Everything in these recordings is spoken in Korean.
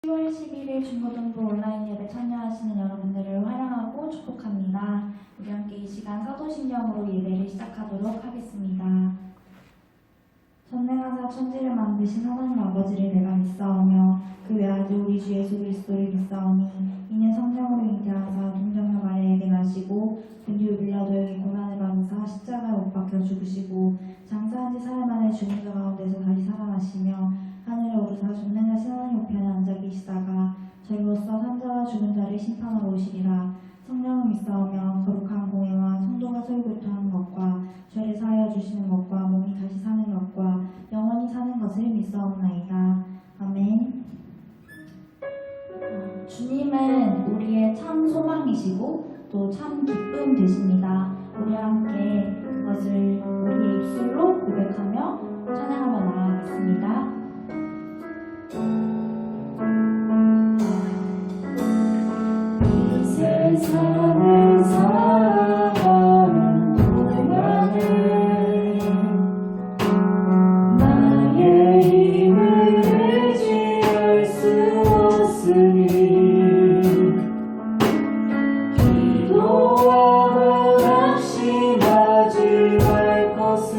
10월 11일 중고등부 온라인 예배 참여하시는 여러분들을 환영하고 축복합니다. 우리 함께 이 시간 사도신경으로 예배를 시작하도록 하겠습니다. 전능하사 천지를 만드신 하나님 아버지를 내가 믿사오며 그 외아들 우리 주 예수 그리스도를 믿사오니 이는 성령으로 잉태하사 동정녀 마리아에게 나시고 본디오 빌라도에게 고난을 받으사 십자가에 못 박혀 죽으시고 장사한 지 사흘 만에 죽은 자 가운데서 다시 살아나시며 하늘에 오르사 전능하신 하나님 우편에 앉아 계시다가 저희로서 산자와 죽은 자를 심판하러 오시리라. 성령을 믿사오며 거룩한 공예와 성도가 설교토하는 것과 죄를 사하여 주시는 것과 몸이 다시 사는 것과 영원히 사는 것을 믿사옵나이다. 아멘. 주님은 우리의 참 소망이시고 또 참 기쁨 되십니다. 우리와 함께 그것을 우리의 입술로 고백하며 찬양하며 나아가겠습니다. 이 세상을 살아가는 동안에 나의 힘을 의지할 수 없으니 기도하고 낙심하지 말 것은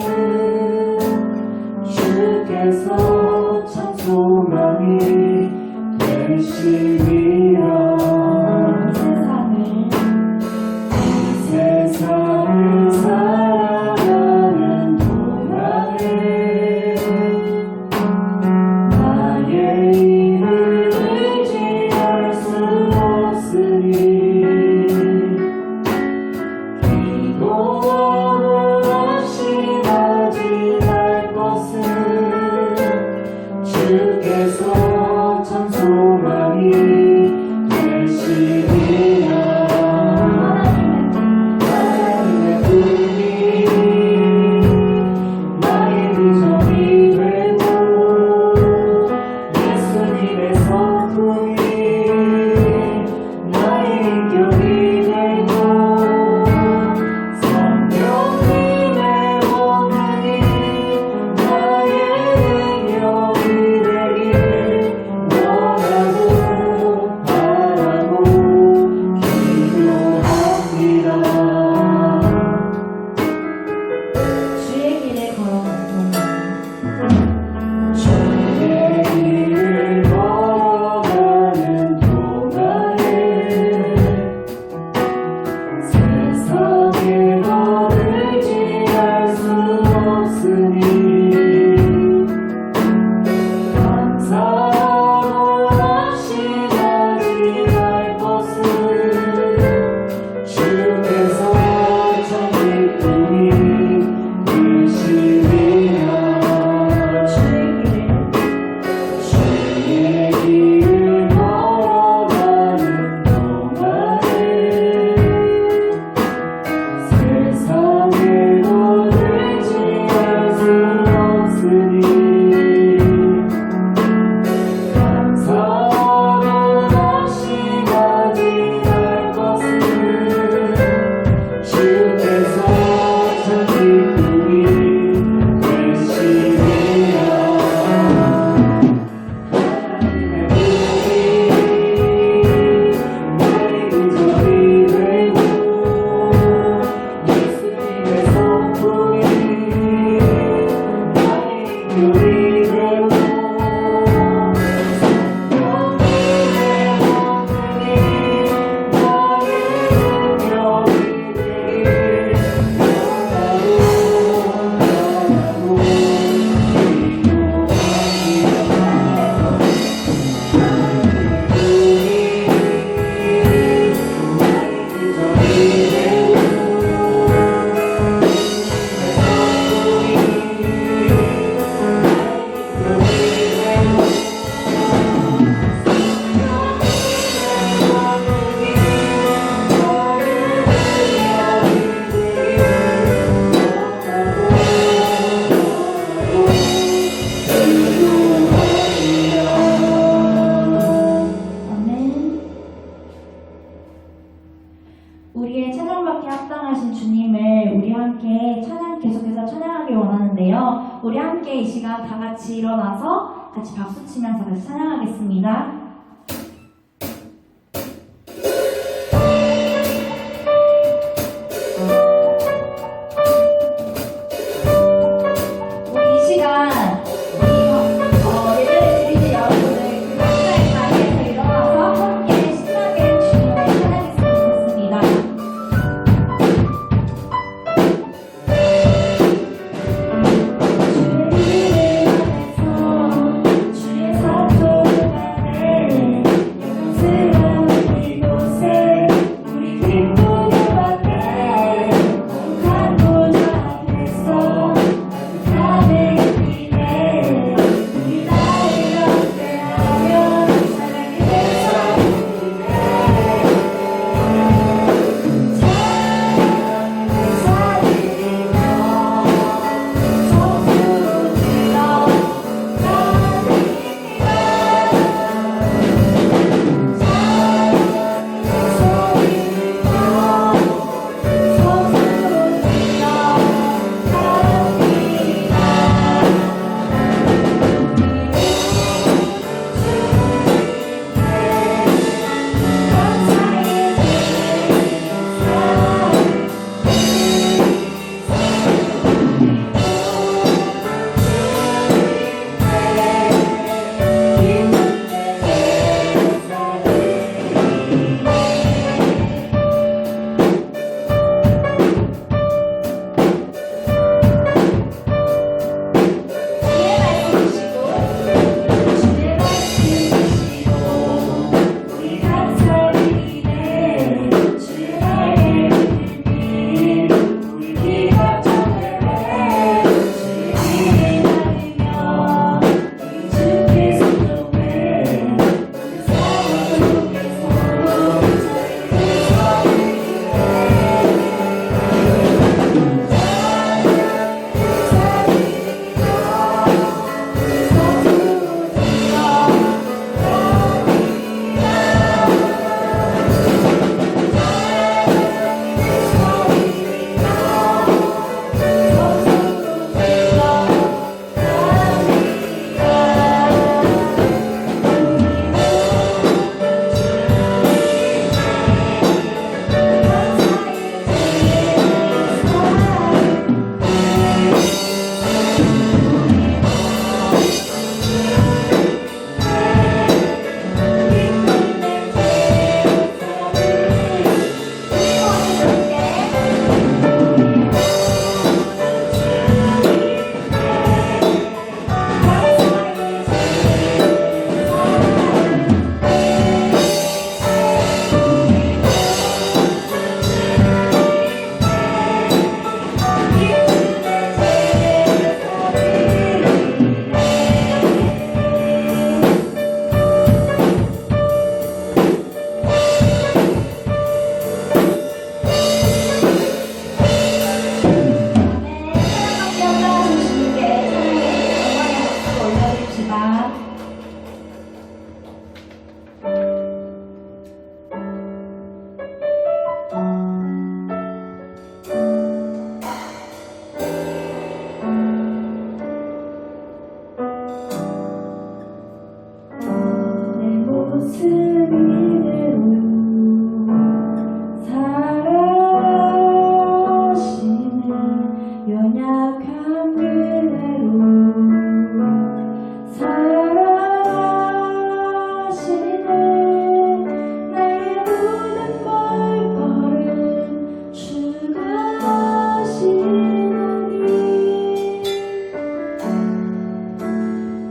주께서 참 소망이 되시리라. 세상을 살아가는 동안에 나의 힘을 의지할 수 없으니 기도하고 낙심하지 말 것은 주께서 참 소망이 되시리라. 우리의 찬양받기에 합당하신 주님을 우리 함께 계속해서 찬양하길 원하는데요. 우리 함께 이 시간 다 같이 일어나서 같이 박수 치면서 같이 찬양하겠습니다. 모습 이대로 살아가시는 연약한 그대로 살아가시는 나의 모든 발걸음 주가 하시나니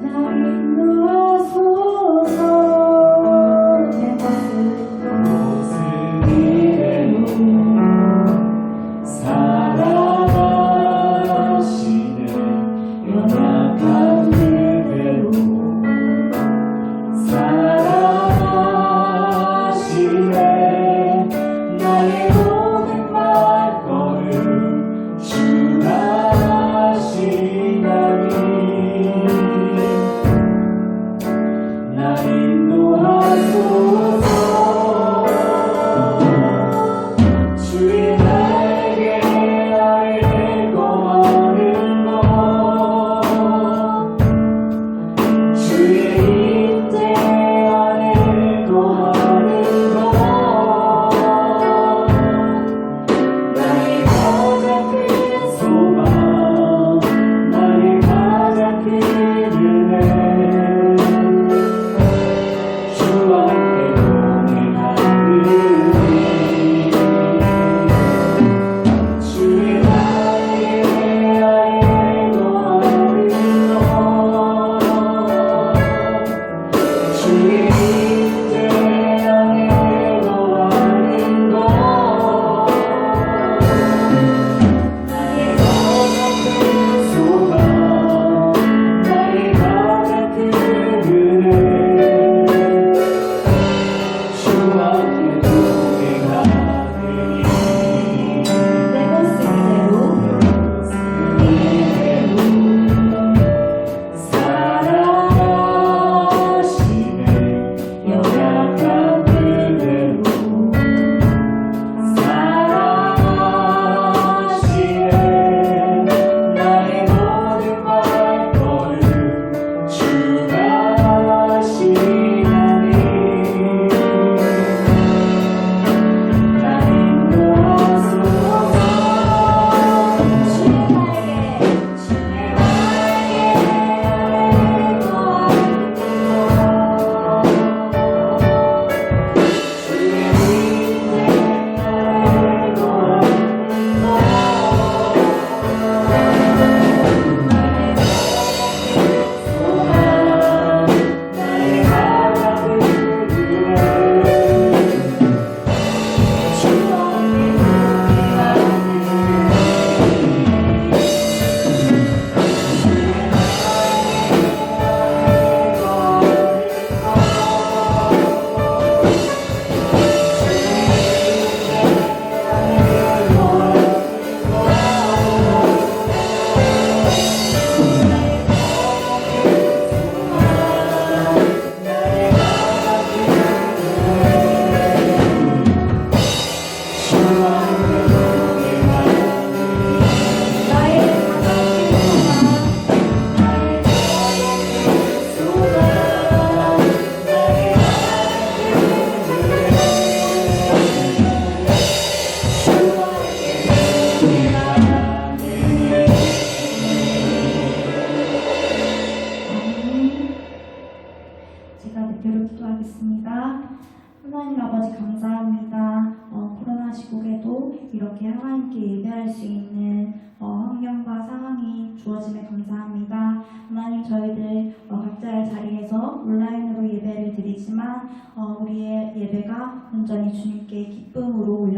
나 인도하소서 내 모습 이대로 살아가시네 연약한 그대로 살아가시네 나의 모든 발걸음 주가 하시나니 나 인도하소서 주의 날개 아래 거하는 것 주의 인대 아래 거하는 것 나의 가장 큰 소망 나의 가장 큰 은혜 주와 함께 동행하느니 주의 날개 아래 거하는 것 주의 인대 아래 거하는 것 나의 가장 큰 소망 나의 가장 큰 은혜 주와 함께 동행하느니 내 모습 이대로 살아가시네 연약한 그대로 살아가시네 나의 모든 발걸음 주가 하시나니 나 인도하소서 주의 날개 아래 거하는 것 주의 인대 아래 거하는 것 나의 가장 큰 은혜 주와 함께 제가 대표로 기도하겠습니다. 하나님 아버지 감사합니다. 코로나 시국에도 이렇게 하나님께 예배할 수 있는 환경과 상황이 주어짐에 감사합니다. 하나님 저희들 각자의 자리에서 온라인으로 예배를 드리지만 우리의 예배가 온전히 주님께 기쁨으로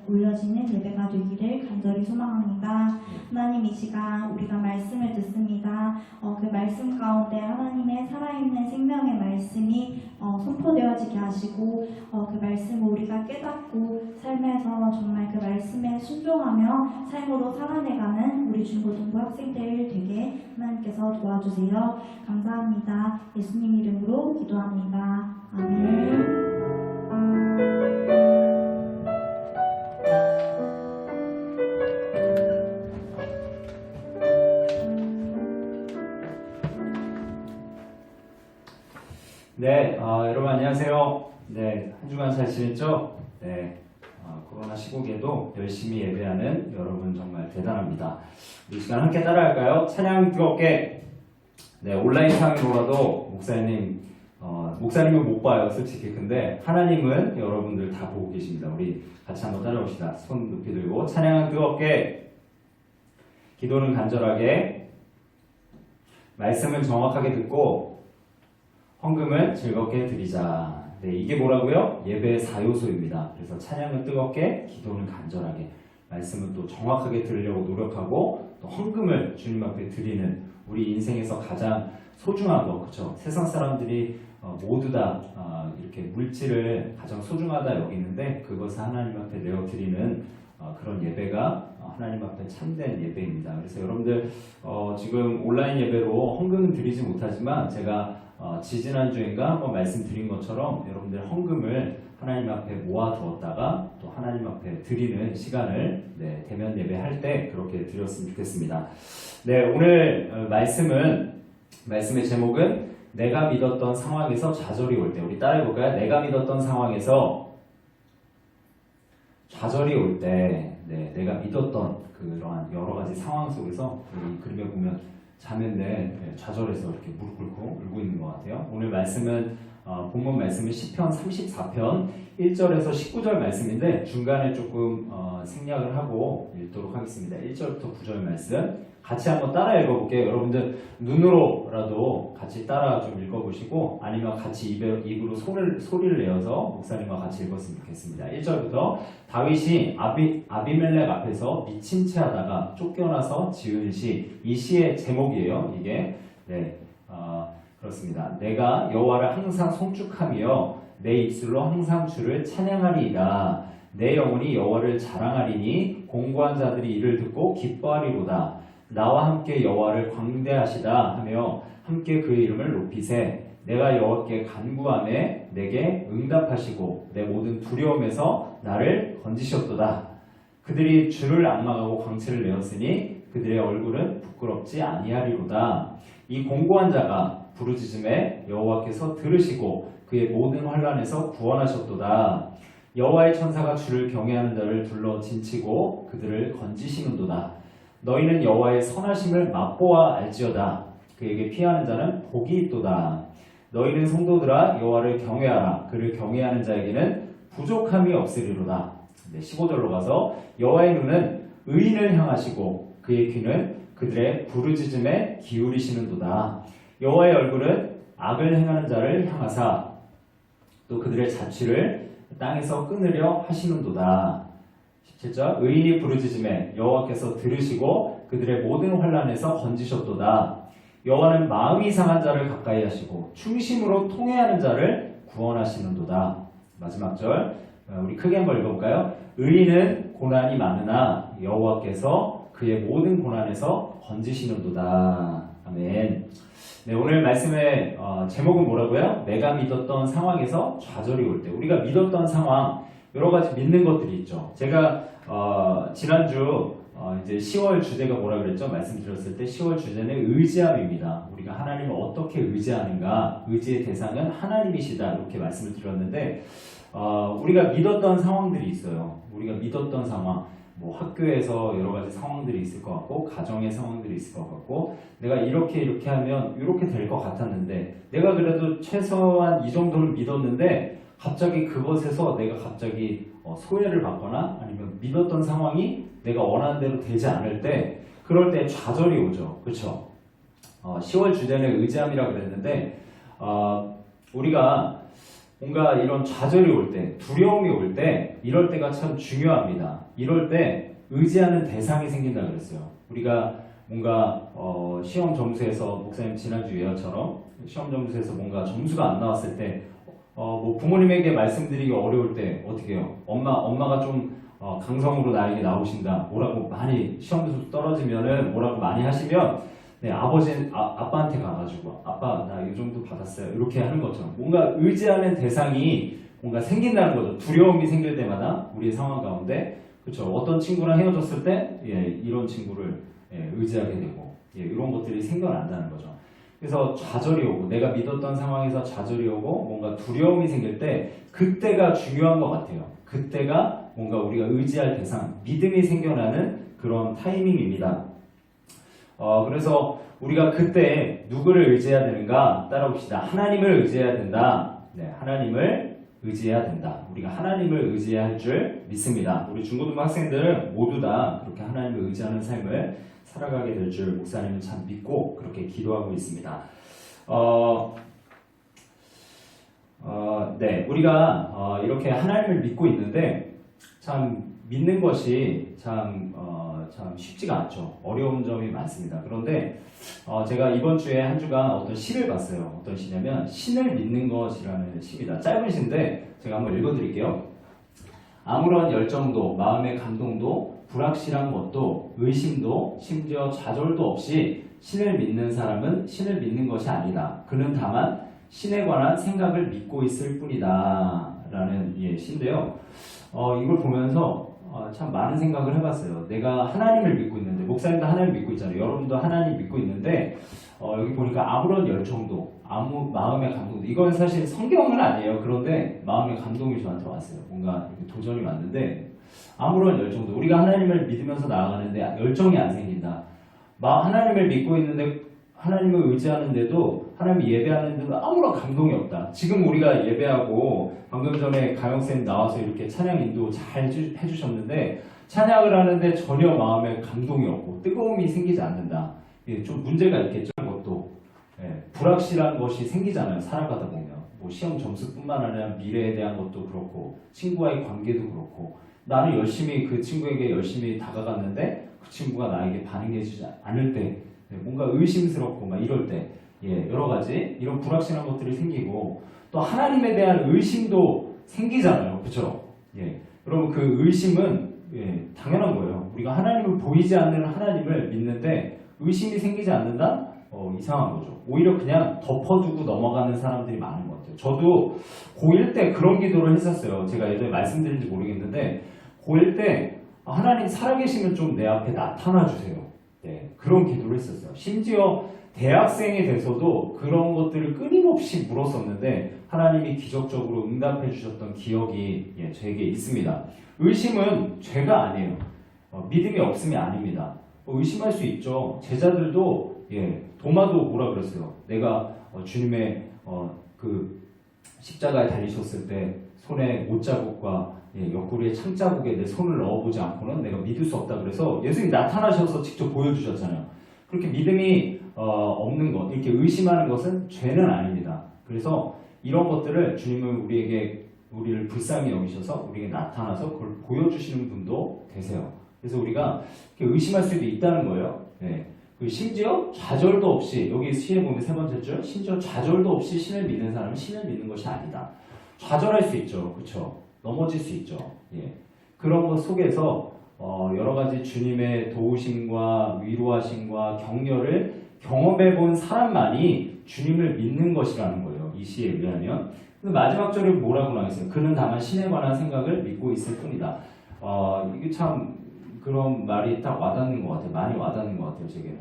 올려지는 예배가 되기를 간절히 소망합니다. 하나님 이 시간 우리가 말씀을 듣습니다. 그 말씀 가운데 하나님의 살아있는 생명의 말씀이 선포되어지게 하시고 그 말씀을 우리가 깨닫고 삶에서 정말 그 말씀에 순종하며 삶으로 살아내가는 우리 중고등부 학생들 되게 하나님께서 도와주세요. 감사합니다. 예수님 이름으로 기도합니다. 아멘. 네, 여러분 안녕하세요. 안녕하세요. 네, 한 주간 잘 지냈죠? 네, 코로나 시국에도 열심히 예배하는 여러분 정말 대단합니다. 이 시간 함께 따라할까요? 찬양 뜨겁게. 네, 온라인 상으로라도 목사님은 못 봐요, 솔직히. 근데 하나님은 여러분들 다 보고 계십니다. 우리 같이 한번 따라봅시다. 손 높이 들고 찬양은 뜨겁게, 기도는 간절하게, 말씀은 정확하게 듣고, 헌금은 즐겁게 드리자. 네, 이게 뭐라고요? 예배의 4요소입니다. 그래서 찬양은 뜨겁게, 기도는 간절하게, 말씀은 또 정확하게 들으려고 노력하고, 또 헌금을 주님 앞에 드리는 우리 인생에서 가장 소중한 거, 그렇죠? 세상 사람들이 모두 다 이렇게 물질을 가장 소중하다 여기는데 그것을 하나님 앞에 내어드리는 그런 예배가 하나님 앞에 참된 예배입니다. 그래서 여러분들 지금 온라인 예배로 헌금은 드리지 못하지만 제가 지지난주인가 한번 말씀드린 것처럼 여러분들 헌금을 하나님 앞에 모아두었다가 또 하나님 앞에 드리는 시간을 대면 예배할 때 그렇게 드렸으면 좋겠습니다. 네, 오늘 말씀의 제목은 내가 믿었던 상황에서 좌절이 올 때. 우리 따라해볼까요? 내가 믿었던 상황에서 좌절이 올 때, 내가 믿었던 그러한 여러 가지 상황 속에서 이 그림에 보면 자매인데 좌절해서 이렇게 무릎 꿇고 울고 있는 것 같아요. 오늘 말씀은 본문 말씀은 시편 34편 1절에서 19절 말씀인데 중간에 조금 생략을 하고 읽도록 하겠습니다. 1절부터 9절 말씀 같이 한번 따라 읽어볼게요. 여러분들 눈으로라도 같이 따라 좀 읽어보시고 아니면 같이 입으로 소리를 내어서 목사님과 같이 읽었으면 좋겠습니다. 1절부터 다윗이 아비멜렉 앞에서 미친 채 하다가 쫓겨나서 지은 시, 이 시의 제목이에요. 이게 그렇습니다. 내가 여호와를 항상 송축하며 내 입술로 항상 주를 찬양하리이다. 내 영혼이 여호와를 자랑하리니 공고한 자들이 이를 듣고 기뻐하리로다. 나와 함께 여호와를 광대하시다 하며 함께 그의 이름을 높이세. 내가 여호와께 간구하매 내게 응답하시고 내 모든 두려움에서 나를 건지셨도다. 그들이 주를 앙망하고 광채를 내었으니 그들의 얼굴은 부끄럽지 아니하리로다. 이 공고한 자가 부르짖음에 여호와께서 들으시고 그의 모든 환난에서 구원하셨도다. 여호와의 천사가 주를 경외하는 자를 둘러 진치고 그들을 건지시는도다. 너희는 여호와의 선하심을 맛보아 알지어다. 그에게 피하는 자는 복이 있도다. 너희는 성도들아 여호와를 경외하라. 그를 경외하는 자에게는 부족함이 없으리로다. 15절로 가서 여호와의 눈은 의인을 향하시고 그의 귀는 그들의 부르짖음에 기울이시는도다. 여호와의 얼굴은 악을 행하는 자를 향하사 또 그들의 자취를 땅에서 끊으려 하시는도다. 17절 의인이 부르짖음에 여호와께서 들으시고 그들의 모든 환난에서 건지셨도다. 여호와는 마음이 상한 자를 가까이 하시고 충심으로 통회하는 자를 구원하시는도다. 마지막 절 우리 크게 한번 읽어볼까요? 의인은 고난이 많으나 여호와께서 그의 모든 고난에서 건지시는도다. 아멘. 네, 오늘 말씀의 제목은 뭐라고요? 내가 믿었던 상황에서 좌절이 올 때. 우리가 믿었던 상황 여러 가지 믿는 것들이 있죠. 제가 지난주 이제 10월 주제가 뭐라 그랬죠? 말씀드렸을 때 10월 주제는 의지함입니다. 우리가 하나님을 어떻게 의지하는가? 의지의 대상은 하나님이시다. 이렇게 말씀을 드렸는데 우리가 믿었던 상황들이 있어요. 우리가 믿었던 상황, 뭐 학교에서 여러 가지 상황들이 있을 것 같고 가정의 상황들이 있을 것 같고 내가 이렇게 하면 이렇게 될 것 같았는데 내가 그래도 최소한 이 정도는 믿었는데 갑자기 그것에서 내가 갑자기 소외를 받거나 아니면 믿었던 상황이 내가 원하는 대로 되지 않을 때 그럴 때 좌절이 오죠. 그렇죠? 10월 주제는 의지함이라고 그랬는데 우리가 뭔가 이런 좌절이 올 때, 두려움이 올 때 이럴 때가 참 중요합니다. 이럴 때 의지하는 대상이 생긴다 그랬어요. 우리가 뭔가 시험 점수에서 목사님 지난주 예언처럼 시험 점수에서 뭔가 점수가 안 나왔을 때 뭐 부모님에게 말씀드리기 어려울 때 어떻게 해요? 엄마가 좀 강성으로 나에게 나오신다. 뭐라고 많이 시험 점수 떨어지면은 뭐라고 많이 하시면 아빠한테 가가지고 아빠 나 이 정도 받았어요. 이렇게 하는 것처럼 뭔가 의지하는 대상이 뭔가 생긴다는 거죠. 두려움이 생길 때마다 우리의 상황 가운데 그렇죠. 어떤 친구랑 헤어졌을 때 이런 친구를 의지하게 되고 이런 것들이 생겨난다는 거죠. 그래서 좌절이 오고 내가 믿었던 상황에서 좌절이 오고 뭔가 두려움이 생길 때 그때가 중요한 것 같아요. 그때가 뭔가 우리가 의지할 대상, 믿음이 생겨나는 그런 타이밍입니다. 그래서 우리가 그때 누구를 의지해야 되는가 따라봅시다. 하나님을 의지해야 된다. 네, 하나님을 의지해야 된다. 우리가 하나님을 의지해야 할 줄 믿습니다. 우리 중고등부 학생들은 모두 다 그렇게 하나님을 의지하는 삶을 살아가게 될 줄 목사님은 참 믿고 그렇게 기도하고 있습니다. 네, 우리가 이렇게 하나님을 믿고 있는데 참 믿는 것이 참 쉽지가 않죠. 어려운 점이 많습니다. 그런데 제가 이번 주에 한 주간 어떤 시를 봤어요. 어떤 시냐면 신을 믿는 것이라는 시입니다. 짧은 시인데 제가 한번 읽어드릴게요. 아무런 열정도 마음의 감동도 불확실한 것도 의심도 심지어 좌절도 없이 신을 믿는 사람은 신을 믿는 것이 아니다. 그는 다만 신에 관한 생각을 믿고 있을 뿐이다 라는 시인데요. 이걸 보면서 참 많은 생각을 해봤어요. 내가 하나님을 믿고 있는데, 목사님도 하나님 믿고 있잖아요. 여러분도 하나님 믿고 있는데 여기 보니까 아무런 열정도, 아무 마음의 감동도, 이건 사실 성경은 아니에요. 그런데 마음의 감동이 저한테 왔어요. 뭔가 도전이 왔는데 아무런 열정도, 우리가 하나님을 믿으면서 나아가는데 열정이 안 생긴다. 하나님을 믿고 있는데 하나님을 의지하는데도 하나님 예배하는데도 아무런 감동이 없다. 지금 우리가 예배하고 방금 전에 가영쌤 나와서 이렇게 찬양 인도 잘 해주셨는데 찬양을 하는데 전혀 마음에 감동이 없고 뜨거움이 생기지 않는다. 좀 문제가 있겠죠. 것도 불확실한 것이 생기잖아요. 살아가다 보면 뭐 시험 점수뿐만 아니라 미래에 대한 것도 그렇고 친구와의 관계도 그렇고 나는 열심히 그 친구에게 열심히 다가갔는데 그 친구가 나에게 반응해주지 않을 때 뭔가 의심스럽고 막 이럴 때 여러 가지 이런 불확실한 것들이 생기고 또 하나님에 대한 의심도 생기잖아요. 그렇죠? 여러분 그 의심은 당연한 거예요. 우리가 하나님을 보이지 않는 하나님을 믿는데 의심이 생기지 않는다? 이상한 거죠. 오히려 그냥 덮어두고 넘어가는 사람들이 많은 것 같아요. 저도 고1 때 그런 기도를 했었어요. 제가 예전에 말씀드린지 모르겠는데 고1 때 하나님 살아계시면 좀 내 앞에 나타나 주세요. 그런 기도를 했었어요. 심지어 대학생이 돼서도 그런 것들을 끊임없이 물었었는데 하나님이 기적적으로 응답해 주셨던 기억이 저에게 있습니다. 의심은 죄가 아니에요. 믿음이 없음이 아닙니다. 의심할 수 있죠. 제자들도 도마도 뭐라 그랬어요. 내가 주님의 그 십자가에 달리셨을 때 손에 못자국과 옆구리에 창자국에 내 손을 넣어보지 않고는 내가 믿을 수 없다. 그래서 예수님이 나타나셔서 직접 보여주셨잖아요. 그렇게 믿음이 없는 것, 이렇게 의심하는 것은 죄는 아닙니다. 그래서 이런 것들을 주님은 우리를 불쌍히 여기셔서 우리에게 나타나서 그걸 보여주시는 분도 되세요. 그래서 우리가 이렇게 의심할 수도 있다는 거예요. 심지어 좌절도 없이, 여기 시에 보면 세 번째 줄, 심지어 좌절도 없이 신을 믿는 사람은 신을 믿는 것이 아니다. 좌절할 수 있죠. 그렇죠? 넘어질 수 있죠. 그런 것 속에서 여러 가지 주님의 도우심과 위로하심과 격려를 경험해 본 사람만이 주님을 믿는 것이라는 거예요. 이 시에 의하면. 마지막 절에 뭐라고 나와있어요? 그는 다만 신에 관한 생각을 믿고 있을 뿐이다. 이게 참 그런 말이 딱 와닿는 것 같아요. 많이 와닿는 것 같아요. 제게는.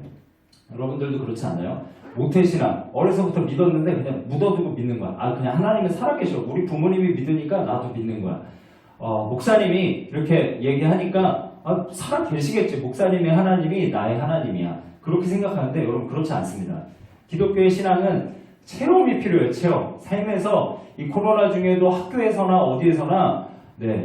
여러분들도 그렇지 않나요? 모태신앙 어려서부터 믿었는데 그냥 묻어두고 믿는 거야. 그냥 하나님은 살아계셔. 우리 부모님이 믿으니까 나도 믿는 거야. 목사님이 이렇게 얘기하니까 살아계시겠지. 목사님의 하나님이 나의 하나님이야. 그렇게 생각하는데 여러분 그렇지 않습니다. 기독교의 신앙은 체험이 필요해요. 체험. 삶에서 이 코로나 중에도 학교에서나 어디에서나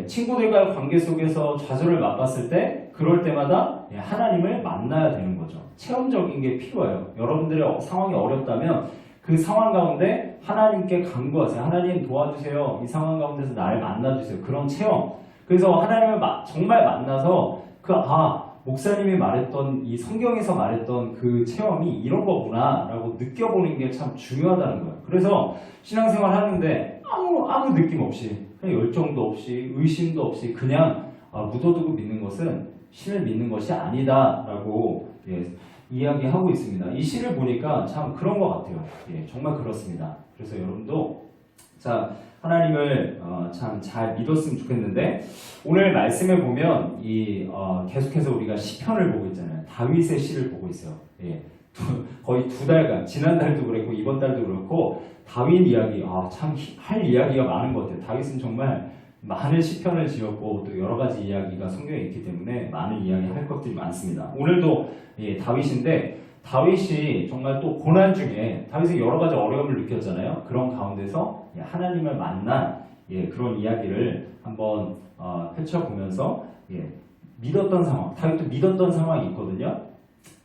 친구들과의 관계 속에서 좌절을 맛봤을 때 그럴 때마다 하나님을 만나야 되는 거죠. 체험적인 게 필요해요. 여러분들의 상황이 어렵다면 그 상황 가운데 하나님께 간구하세요. 하나님 도와주세요. 이 상황 가운데서 나를 만나주세요. 그런 체험. 그래서 하나님을 정말 만나서 목사님이 말했던 이 성경에서 말했던 그 체험이 이런 거구나 라고 느껴보는 게 참 중요하다는 거예요. 그래서 신앙생활 하는데 아무 느낌 없이 그냥 열정도 없이 의심도 없이 그냥 묻어두고 믿는 것은 신을 믿는 것이 아니다 라고 이야기하고 있습니다. 이 시를 보니까 참 그런 것 같아요. 정말 그렇습니다. 그래서 여러분도 하나님을 참 잘 믿었으면 좋겠는데 오늘 말씀에 보면 계속해서 우리가 시편을 보고 있잖아요. 다윗의 시를 보고 있어요. 거의 2달간, 지난달도 그랬고 이번 달도 그렇고 다윗 이야기, 참 할 이야기가 많은 것 같아요. 다윗은 정말 많은 시편을 지었고 또 여러 가지 이야기가 성경에 있기 때문에 많은 이야기 할 것들이 많습니다. 오늘도 다윗인데, 다윗이 정말 또 고난 중에, 다윗은 여러 가지 어려움을 느꼈잖아요. 그런 가운데서 하나님을 만난 그런 이야기를 한번 펼쳐보면서 믿었던 상황, 다윗도 믿었던 상황이 있거든요.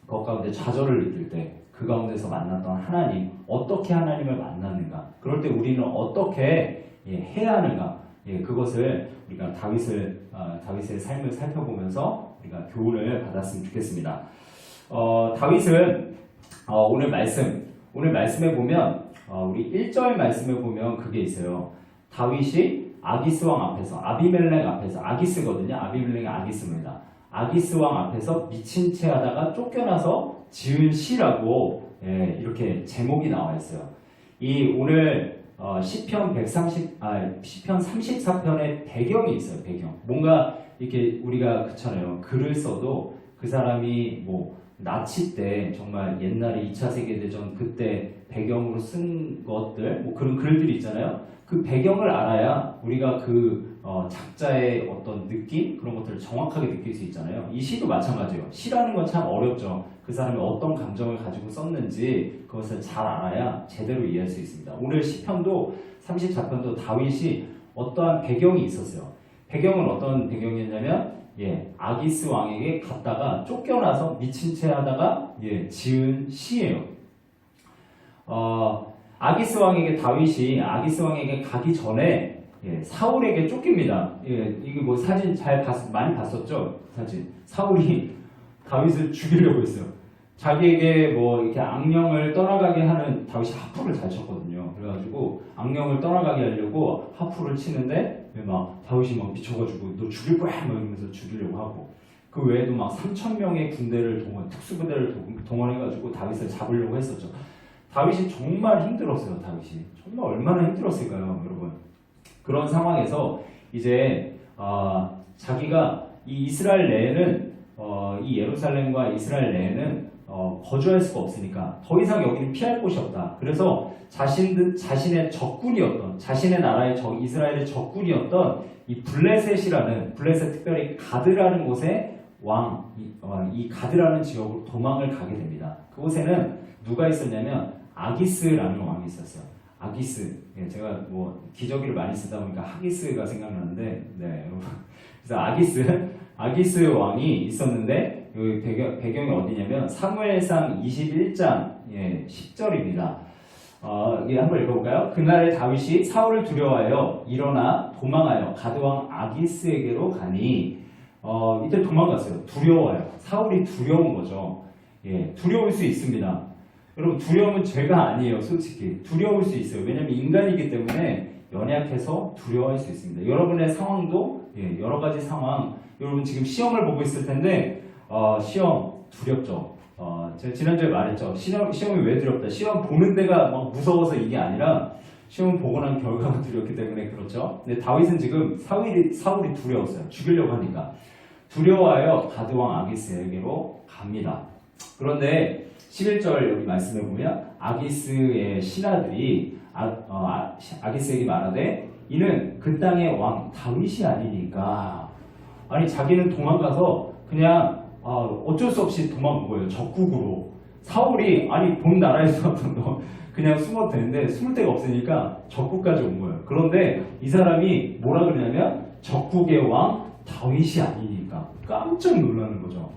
그 가운데 좌절을 느낄 때 그 가운데서 만났던 하나님, 어떻게 하나님을 만났는가, 그럴 때 우리는 어떻게 해야 하는가, 그것을 우리가 다윗의 삶을 살펴보면서 우리가 교훈을 받았으면 좋겠습니다. 다윗은 오늘 말씀에 보면 우리 1절 말씀에 보면 그게 있어요. 다윗이 아기스 왕 앞에서, 아비멜렉 앞에서, 아기스거든요. 아비멜렉이 아기스입니다. 아기스 왕 앞에서 미친 채 하다가 쫓겨나서 지은 시라고 이렇게 제목이 나와 있어요. 이 오늘 시편 34편의 배경이 있어요. 배경. 뭔가 이렇게 우리가 그렇잖아요. 글을 써도 그 사람이 뭐 나치 때 정말 옛날에 2차 세계대전 그때 배경으로 쓴 것들, 뭐 그런 글들이 있잖아요. 그 배경을 알아야 우리가 그 작자의 어떤 느낌, 그런 것들을 정확하게 느낄 수 있잖아요. 이 시도 마찬가지예요. 시라는 건 참 어렵죠. 그 사람이 어떤 감정을 가지고 썼는지 그것을 잘 알아야 제대로 이해할 수 있습니다. 오늘 시편도 34편도 다윗이 어떠한 배경이 있었어요. 배경은 어떤 배경이었냐면 아기스 왕에게 갔다가 쫓겨나서 미친 채 하다가 지은 시예요. 아기스 왕에게 가기 전에 사울에게 쫓깁니다. 이게 뭐 사진 많이 봤었죠? 사진. 사울이 다윗을 죽이려고 했어요. 자기에게 뭐 이렇게 악령을 떠나가게 하는, 다윗이 하프를 잘 쳤거든요. 그래가지고 악령을 떠나가게 하려고 하프를 치는데 막 다윗이 막 미쳐가지고 너 죽일 거야 막 이러면서 죽이려고 하고, 그 외에도 막 3,000명의 군대를 특수부대를 동원해가지고 다윗을 잡으려고 했었죠. 다윗이 정말 힘들었어요. 다윗이 정말 얼마나 힘들었을까요, 여러분? 그런 상황에서 이제 자기가 이 이스라엘 내에는 이 예루살렘과 이스라엘 내에는 거주할 수가 없으니까 더 이상 여기는 피할 곳이 없다. 그래서 자신의 적군이었던, 자신의 나라의 이스라엘의 적군이었던 이 블레셋, 특별히 가드라는 곳에 이 가드라는 지역으로 도망을 가게 됩니다. 그곳에는 누가 있었냐면 아기스라는 왕이 있었어요. 아기스. 제가 뭐 기저귀를 많이 쓰다 보니까 하기스가 생각나는데, 여러분. 그래서 아기스 왕이 있었는데, 여기 배경이 어디냐면 사무엘상 21장 10절입니다. 한번 읽어볼까요? 그날에 다윗이 사울을 두려워하여 일어나 도망하여 가드왕 아기스에게로 가니, 이때 도망갔어요. 두려워요. 사울이 두려운 거죠. 두려울 수 있습니다. 여러분, 두려움은 죄가 아니에요. 솔직히 두려울 수 있어요. 왜냐하면 인간이기 때문에 연약해서 두려워할 수 있습니다. 여러분의 상황도 여러 가지 상황, 여러분 지금 시험을 보고 있을 텐데 시험 두렵죠. 제가 지난주에 말했죠. 시험이 왜 두렵다. 시험 보는 데가 막 무서워서 이게 아니라 시험 보고 난 결과가 두렵기 때문에 그렇죠. 근데 다윗은 지금 사울이 두려웠어요. 죽이려고 하니까. 두려워하여 가드왕 아기스에게로 갑니다. 그런데 11절 여기 말씀해 보면 아기스의 신하들이 아기스에게 말하되 이는 그 땅의 왕 다윗이 아니니까. 아니, 자기는 도망가서 그냥 어쩔 수 없이 도망간 거예요. 적국으로. 사울이 본 나라에서 그냥 숨어도 되는데 숨을 데가 없으니까 적국까지 온 거예요. 그런데 이 사람이 뭐라 그러냐면 적국의 왕 다윗이 아니니까. 깜짝 놀라는 거죠.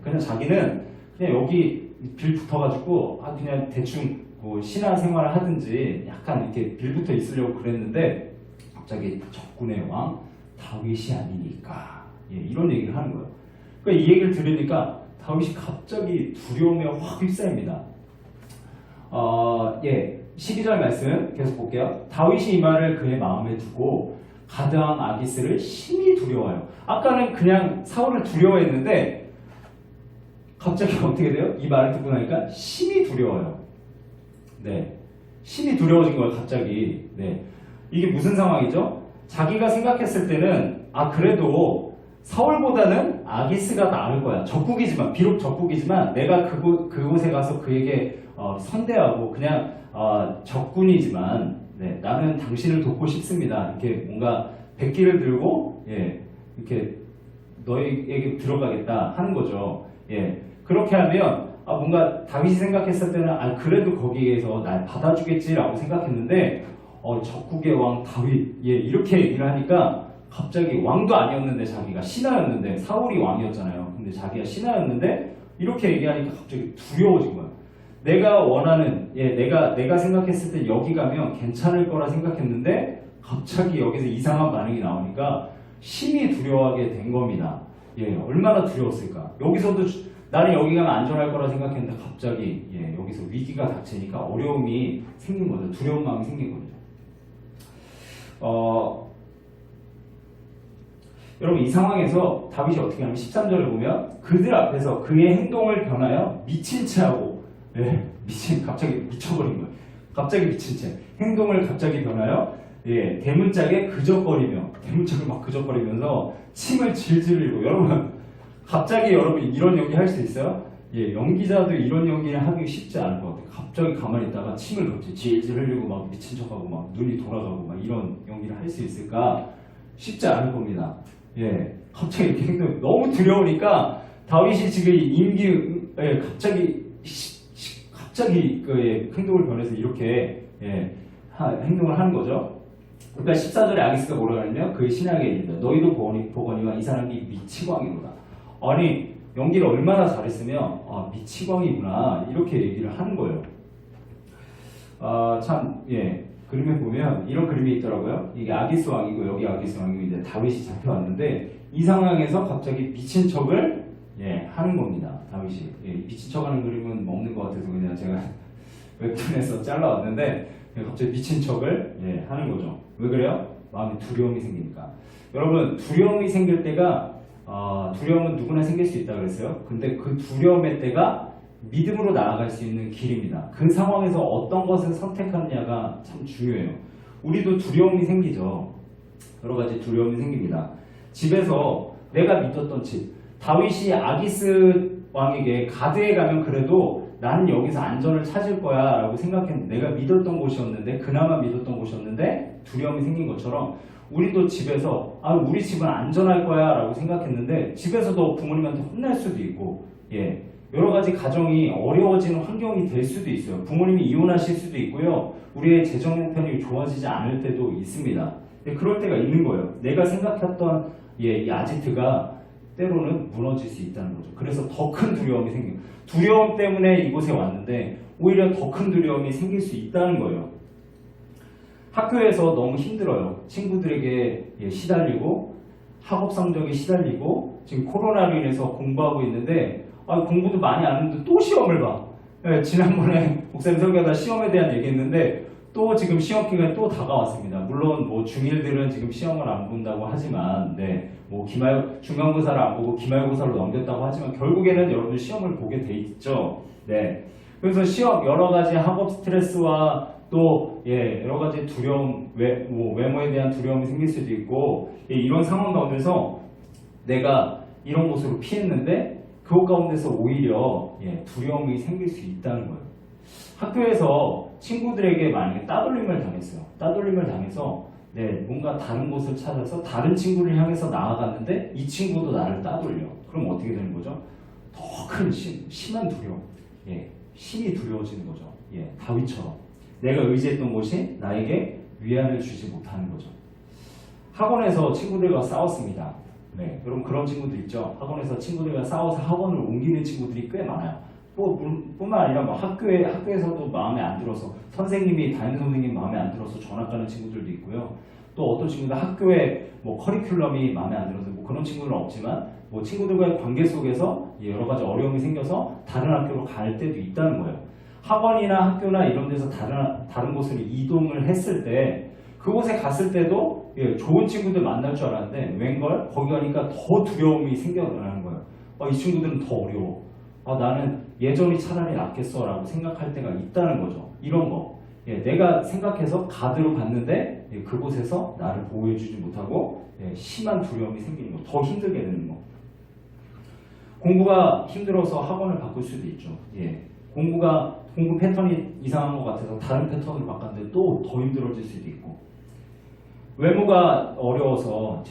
그냥 자기는 그냥 여기 빌 붙어가지고 그냥 대충 뭐 신화 생활을 하든지 약간 이렇게 빌 붙어 있으려고 그랬는데 갑자기 적군의 왕 다윗이 아니니까 이런 얘기를 하는 거예요. 그러니까 이 얘기를 들으니까 다윗이 갑자기 두려움에 확 휩싸입니다. 12절 말씀 계속 볼게요. 다윗이 이 말을 그의 마음에 두고 가드왕 아기스를 심히 두려워요. 아까는 그냥 사울을 두려워했는데 갑자기 어떻게 돼요? 이 말을 듣고 나니까 심히 두려워요. 심히 두려워진 거예요, 갑자기. 이게 무슨 상황이죠? 자기가 생각했을 때는 그래도 사울보다는 아기스가 나을 거야. 적국이지만, 비록 적국이지만 내가 그곳에 가서 그에게 선대하고 그냥 적군이지만 네, 나는 당신을 돕고 싶습니다. 이렇게 뭔가 백기를 들고 예, 이렇게 너에게 들어가겠다 하는 거죠. 예, 그렇게 하면 뭔가 다윗이 생각했을 때는 그래도 거기에서 날 받아주겠지라고 생각했는데 적국의 왕 다윗 예, 이렇게 얘기를 하니까 갑자기 왕도 아니었는데 자기가 신하였는데 사울이 왕이었잖아요. 근데 자기가 신하였는데 이렇게 얘기하니까 갑자기 두려워진 거야. 내가 원하는 내가 생각했을 때 여기 가면 괜찮을 거라 생각했는데 갑자기 여기서 이상한 반응이 나오니까 심히 두려워하게 된 겁니다. 예, 얼마나 두려웠을까. 여기서도 나는 여기 가면 안전할 거라 생각했는데 갑자기 여기서 위기가 닥치니까 어려움이 생긴 거죠. 두려운 마음이 생긴 거죠. 여러분 이 상황에서 다윗이 어떻게 하냐면 13절을 보면 그들 앞에서 그의 행동을 변하여 미친 채하고 갑자기 미쳐버린 거예요. 갑자기 미친 채 행동을 갑자기 변하여 대문짝에 그적거리며 대문짝을 막 그적거리면서 침을 질질 흘리고 갑자기 여러분 이런 연기 할 수 있어요? 연기자도 이런 연기를 하기 쉽지 않을 것 같아요. 갑자기 가만히 있다가 침을 갑자기 질질 흘리고 막 미친 척하고 막 눈이 돌아가고 막 이런 연기를 할 수 있을까? 쉽지 않을 겁니다. 갑자기 이렇게 행동 너무 두려우니까 다윗이 지금 갑자기 그 행동을 변해서 이렇게 행동을 하는 거죠. 그러니까 14절에 아기스가 뭐라고 하냐면 그의 신하에게 이르되 너희도 보거니와 이 사람이 미치광이로다. 아니 연기를 얼마나 잘했으면 미치광이구나 이렇게 얘기를 하는 거예요. 그림에 보면 이런 그림이 있더라고요. 이게 아기스 왕이고 여기 아기스 왕이고 이제 다윗이 잡혀왔는데 이 상황에서 갑자기 미친 척을 하는 겁니다. 다윗이 미친 척하는 그림은 없는 것 같아서 그냥 제가 웹툰에서 잘라왔는데 갑자기 미친 척을 하는 거죠. 왜 그래요? 마음에 두려움이 생기니까. 여러분 두려움이 생길 때가 두려움은 누구나 생길 수 있다고 그랬어요. 근데 그 두려움의 때가 믿음으로 나아갈 수 있는 길입니다. 그 상황에서 어떤 것을 선택하느냐가 참 중요해요. 우리도 두려움이 생기죠. 여러 가지 두려움이 생깁니다. 집에서 내가 믿었던 집, 다윗이 아기스 왕에게 가드에 가면 그래도 나는 여기서 안전을 찾을 거야 라고 생각했는데 내가 믿었던 곳이었는데 그나마 믿었던 곳이었는데 두려움이 생긴 것처럼 우리도 집에서 우리 집은 안전할 거야 라고 생각했는데 집에서도 부모님한테 혼날 수도 있고 여러 가지 가정이 어려워지는 환경이 될 수도 있어요. 부모님이 이혼하실 수도 있고요. 우리의 재정 형편이 좋아지지 않을 때도 있습니다. 그럴 때가 있는 거예요. 내가 생각했던 이 아지트가 때로는 무너질 수 있다는 거죠. 그래서 더 큰 두려움이 생겨요. 두려움 때문에 이곳에 왔는데 오히려 더 큰 두려움이 생길 수 있다는 거예요. 학교에서 너무 힘들어요. 친구들에게 시달리고 학업 성적이 시달리고 지금 코로나로 인해서 공부하고 있는데 공부도 많이 안 했는데 또 시험을 봐. 지난번에 목사님 설교하다 시험에 대한 얘기했는데 또 지금 시험 기간이 또 다가왔습니다. 물론 뭐 중1들은 지금 시험을 안 본다고 하지만 중간고사를 안 보고 기말고사로 넘겼다고 하지만 결국에는 여러분 시험을 보게 돼 있죠. 그래서 시험 여러 가지 학업 스트레스와 또 여러 가지 두려움, 외모에 대한 두려움이 생길 수도 있고 이런 상황 가운데서 내가 이런 곳으로 피했는데 그것 가운데서 오히려 두려움이 생길 수 있다는 거예요. 학교에서 친구들에게 만약에 따돌림을 당했어요. 따돌림을 당해서 뭔가 다른 곳을 찾아서 다른 친구를 향해서 나아갔는데 이 친구도 나를 따돌려. 그럼 어떻게 되는 거죠? 더 큰 심한 두려움. 심히 두려워지는 거죠. 다윗처럼. 내가 의지했던 곳이 나에게 위안을 주지 못하는 거죠. 학원에서 친구들과 싸웠습니다. 여러분 그런 친구들 있죠. 학원에서 친구들과 싸워서 학원을 옮기는 친구들이 꽤 많아요. 뿐만 아니라 학교에서도 마음에 안 들어서 담임 선생님 마음에 안 들어서 전학 가는 친구들도 있고요. 또 어떤 친구들 학교의 커리큘럼이 마음에 안 들어서 그런 친구들은 없지만 친구들과의 관계 속에서 여러 가지 어려움이 생겨서 다른 학교로 갈 때도 있다는 거예요. 학원이나 학교나 이런 데서 다른 곳으로 이동을 했을 때 그곳에 갔을 때도 좋은 친구들 만날 줄 알았는데 웬걸 거기 가니까 더 두려움이 생겨나는 거예요. 이 친구들은 더 어려워. 나는 예전이 차라리 낫겠어 라고 생각할 때가 있다는 거죠. 이런 거. 내가 생각해서 가드로 갔는데 되는데 그곳에서 나를 보호해주지 못하고 심한 두려움이 생기는 거, 더 힘들게 되는 거. 공부가 힘들어서 학원을 바꿀 수도 있죠. 공부 패턴이 이상한 것 같아서 다른 패턴으로 바꿨는데 또 더 힘들어질 수도 있고, 외모가 어려워서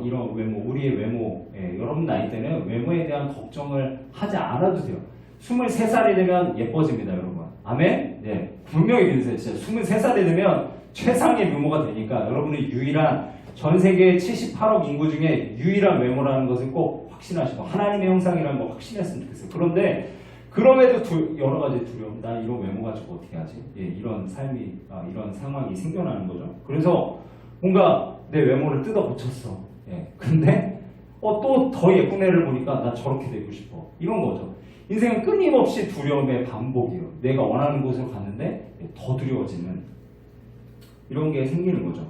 이런 외모, 우리의 외모, 여러분 나이 때는 외모에 대한 걱정을 하지 않아도 돼요. 23살이 되면 예뻐집니다, 여러분. 아멘? 네, 분명히 믿으세요. 진짜 23살이 되면 최상의 외모가 되니까 여러분의 유일한, 전 세계 78억 인구 중에 유일한 외모라는 것을 꼭 확신하시고 하나님의 형상이라는 거 확신했으면 좋겠어요. 그런데 그럼에도 여러 가지 두려움, 나 이런 외모 가지고 어떻게 하지? 이런 삶이, 이런 상황이 생겨나는 거죠. 그래서 뭔가 내 외모를 뜯어 고쳤어. 근데 또 더 예쁜 애를 보니까 나 저렇게 되고 싶어. 이런 거죠. 인생은 끊임없이 두려움의 반복이에요. 내가 원하는 곳으로 갔는데 더 두려워지는 이런 게 생기는 거죠.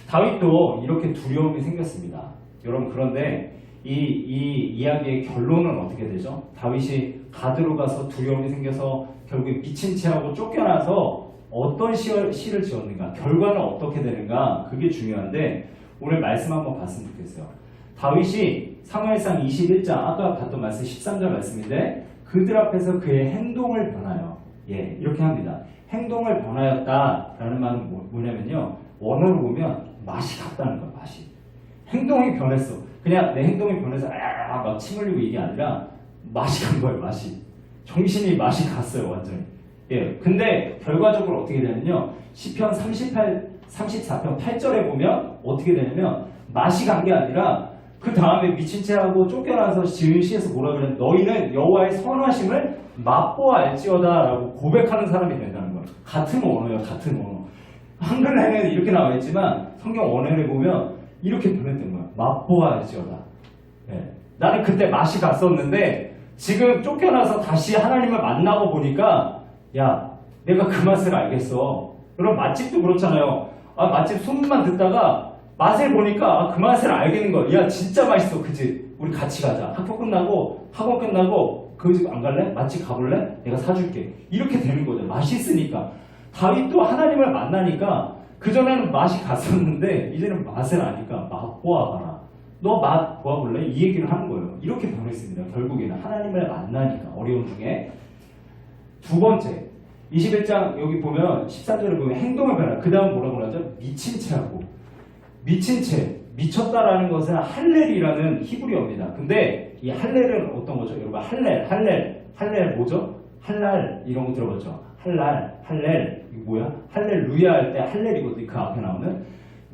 다윗도 이렇게 두려움이 생겼습니다. 여러분, 그런데 이 이야기의 결론은 어떻게 되죠? 다윗이 가드로 가서 두려움이 생겨서 결국에 미친 채 하고 쫓겨나서 어떤 시를 지었는가, 결과는 어떻게 되는가, 그게 중요한데 오늘 말씀 한번 봤으면 좋겠어요. 다윗이 사무엘상 21장, 아까 봤던 말씀 13절 말씀인데 그들 앞에서 그의 행동을 변하여 이렇게 합니다. 행동을 변하였다라는 말은 뭐냐면요, 원어로 보면 맛이 갔다는 거예요. 맛이. 행동이 변했어. 그냥 내 행동이 변해서 막 침 흘리고 이게 아니라 맛이 간 거예요. 맛이. 정신이 맛이 갔어요. 완전히. 근데 결과적으로 어떻게 되냐면요, 시편 34편 8절에 보면 어떻게 되냐면 맛이 간 게 아니라 그 다음에 미친 채 하고 쫓겨나서 지은 시에서 뭐라 그래? 너희는 여호와의 선하심을 맛보아 알지어다 라고 고백하는 사람이 된다는 거예요. 같은 언어예요. 같은 언어. 한글에는 이렇게 나와 있지만 성경 원어를 보면 이렇게 변했던 거예요. 맛보아 알지어다. 나는 그때 맛이 갔었는데 지금 쫓겨나서 다시 하나님을 만나고 보니까 야, 내가 그 맛을 알겠어. 그럼 맛집도 그렇잖아요. 맛집 소문만 듣다가 맛을 보니까 그 맛을 알겠는 거야. 야, 진짜 맛있어. 그치? 우리 같이 가자. 학원 끝나고 그 집 안 갈래? 맛집 가볼래? 내가 사줄게. 이렇게 되는 거죠. 맛있으니까. 다윗도 하나님을 만나니까 그전에는 맛이 갔었는데 이제는 맛을 아니까 맛보아봐라. 너 맛 보아볼래? 이 얘기를 하는 거예요. 이렇게 변했습니다. 결국에는 하나님을 만나니까, 어려움 중에. 두 번째, 21장 여기 보면 13절에 보면 행동을 변화. 그 다음 뭐라고 하죠? 미친 채 하고. 미친 채, 미쳤다라는 것은 할렐이라는 히브리어입니다. 근데 이 할렐은 어떤 거죠? 여러분, 할렐 뭐죠? 할랄 이런 거 들어봤죠? 할렐 이거 뭐야? 할렐루야 할 때 할렐이거든요. 그 앞에 나오는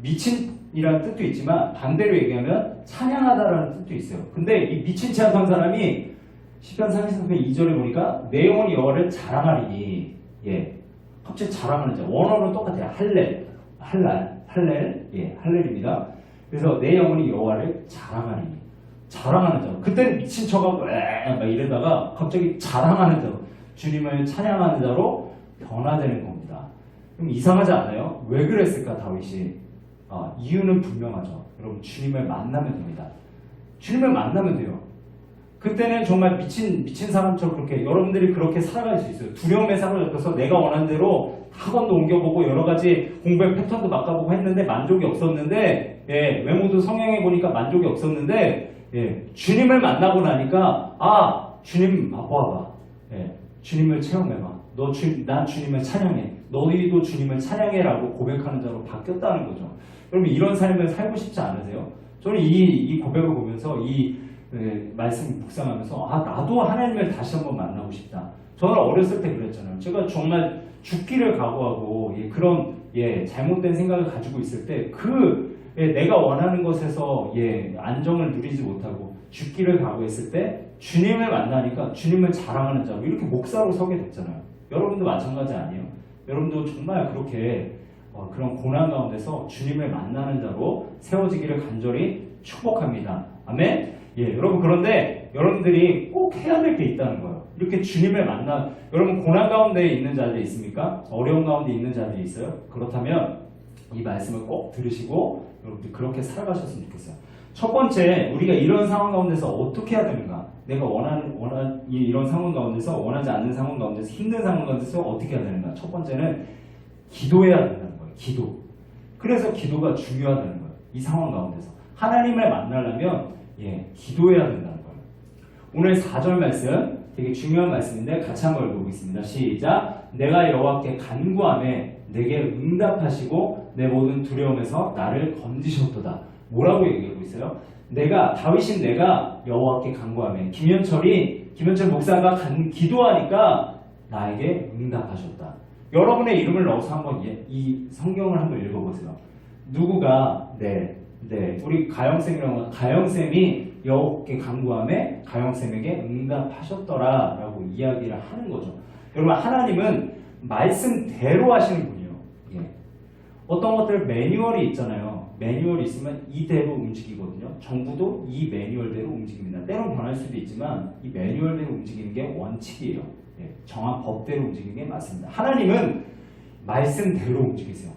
미친이라는 뜻도 있지만 반대로 얘기하면 찬양하다라는 뜻도 있어요. 근데 이 미친 채 한 사람이 시편 33편 2절에 보니까 내 영혼이 여호와를 자랑하리니, 갑자기 자랑하는 자. 원어는 똑같아요. 할렐입니다. 그래서 내 영혼이 여호와를 자랑하리니, 자랑하는 자. 그때는 미친 척하고 막 이러다가 갑자기 자랑하는 자, 주님을 찬양하는 자로 변화되는 겁니다. 그럼 이상하지 않아요? 왜 그랬을까 다윗이? 이유는 분명하죠. 여러분, 주님을 만나면 됩니다. 주님을 만나면 돼요. 그때는 정말 미친 사람처럼 그렇게 여러분들이 그렇게 살아갈 수 있어요. 두려움에 사로잡혀서 내가 원하는 대로 학원도 옮겨보고 여러 가지 공부의 패턴도 바꿔보고 했는데 만족이 없었는데, 외모도 성형해 보니까 만족이 없었는데, 주님을 만나고 나니까 주님 봐봐. 주님을 체험해봐. 난 주님을 찬양해. 너희도 주님을 찬양해라고 고백하는 자로 바뀌었다는 거죠. 여러분, 이런 삶을 살고 싶지 않으세요? 저는 이 고백을 보면서 이 말씀 묵상하면서 나도 하나님을 다시 한번 만나고 싶다. 저는 어렸을 때 그랬잖아요. 제가 정말 죽기를 각오하고 그런 잘못된 생각을 가지고 있을 때 내가 원하는 것에서 안정을 누리지 못하고 죽기를 각오했을 때 주님을 만나니까 주님을 자랑하는 자로 이렇게 목사로 서게 됐잖아요. 여러분도 마찬가지 아니에요? 여러분도 정말 그렇게 그런 고난 가운데서 주님을 만나는 자로 세워지기를 간절히 축복합니다. 아멘? 여러분, 그런데 여러분들이 꼭 해야 될 게 있다는 거예요. 이렇게 주님을 여러분 고난 가운데 있는 자들이 있습니까? 어려운 가운데 있는 자들이 있어요? 그렇다면 이 말씀을 꼭 들으시고 여러분들 그렇게 살아가셨으면 좋겠어요. 첫 번째, 우리가 이런 상황 가운데서 어떻게 해야 되는가? 내가 이런 상황 가운데서, 원하지 않는 상황 가운데서, 힘든 상황 가운데서 어떻게 해야 되는가? 첫 번째는 기도해야 된다는 거예요. 그래서 기도가 중요하다는 거예요. 이 상황 가운데서 하나님을 만나려면 기도해야 된다는 거예요. 오늘 4절 말씀 되게 중요한 말씀인데 같이 한번 읽어보겠습니다. 시작. 내가 여호와께 간구하매 내게 응답하시고 내 모든 두려움에서 나를 건지셨도다. 뭐라고 얘기하고 있어요? 다윗인 내가 여호와께 간구하매 김현철 목사가 기도하니까 나에게 응답하셨다. 여러분의 이름을 넣어서 한번 이 성경을 한번 읽어보세요. 누구가 우리 가영쌤이 여호와께 간구하매 가영쌤에게 응답하셨더라 라고 이야기를 하는 거죠. 여러분 하나님은 말씀대로 하시는 분이에요. 어떤 것들 매뉴얼이 있잖아요. 매뉴얼이 있으면 이대로 움직이거든요. 정부도 이 매뉴얼대로 움직입니다. 때론 변할 수도 있지만 이 매뉴얼대로 움직이는 게 원칙이에요. 정한 법대로 움직이는 게 맞습니다. 하나님은 말씀대로 움직이세요.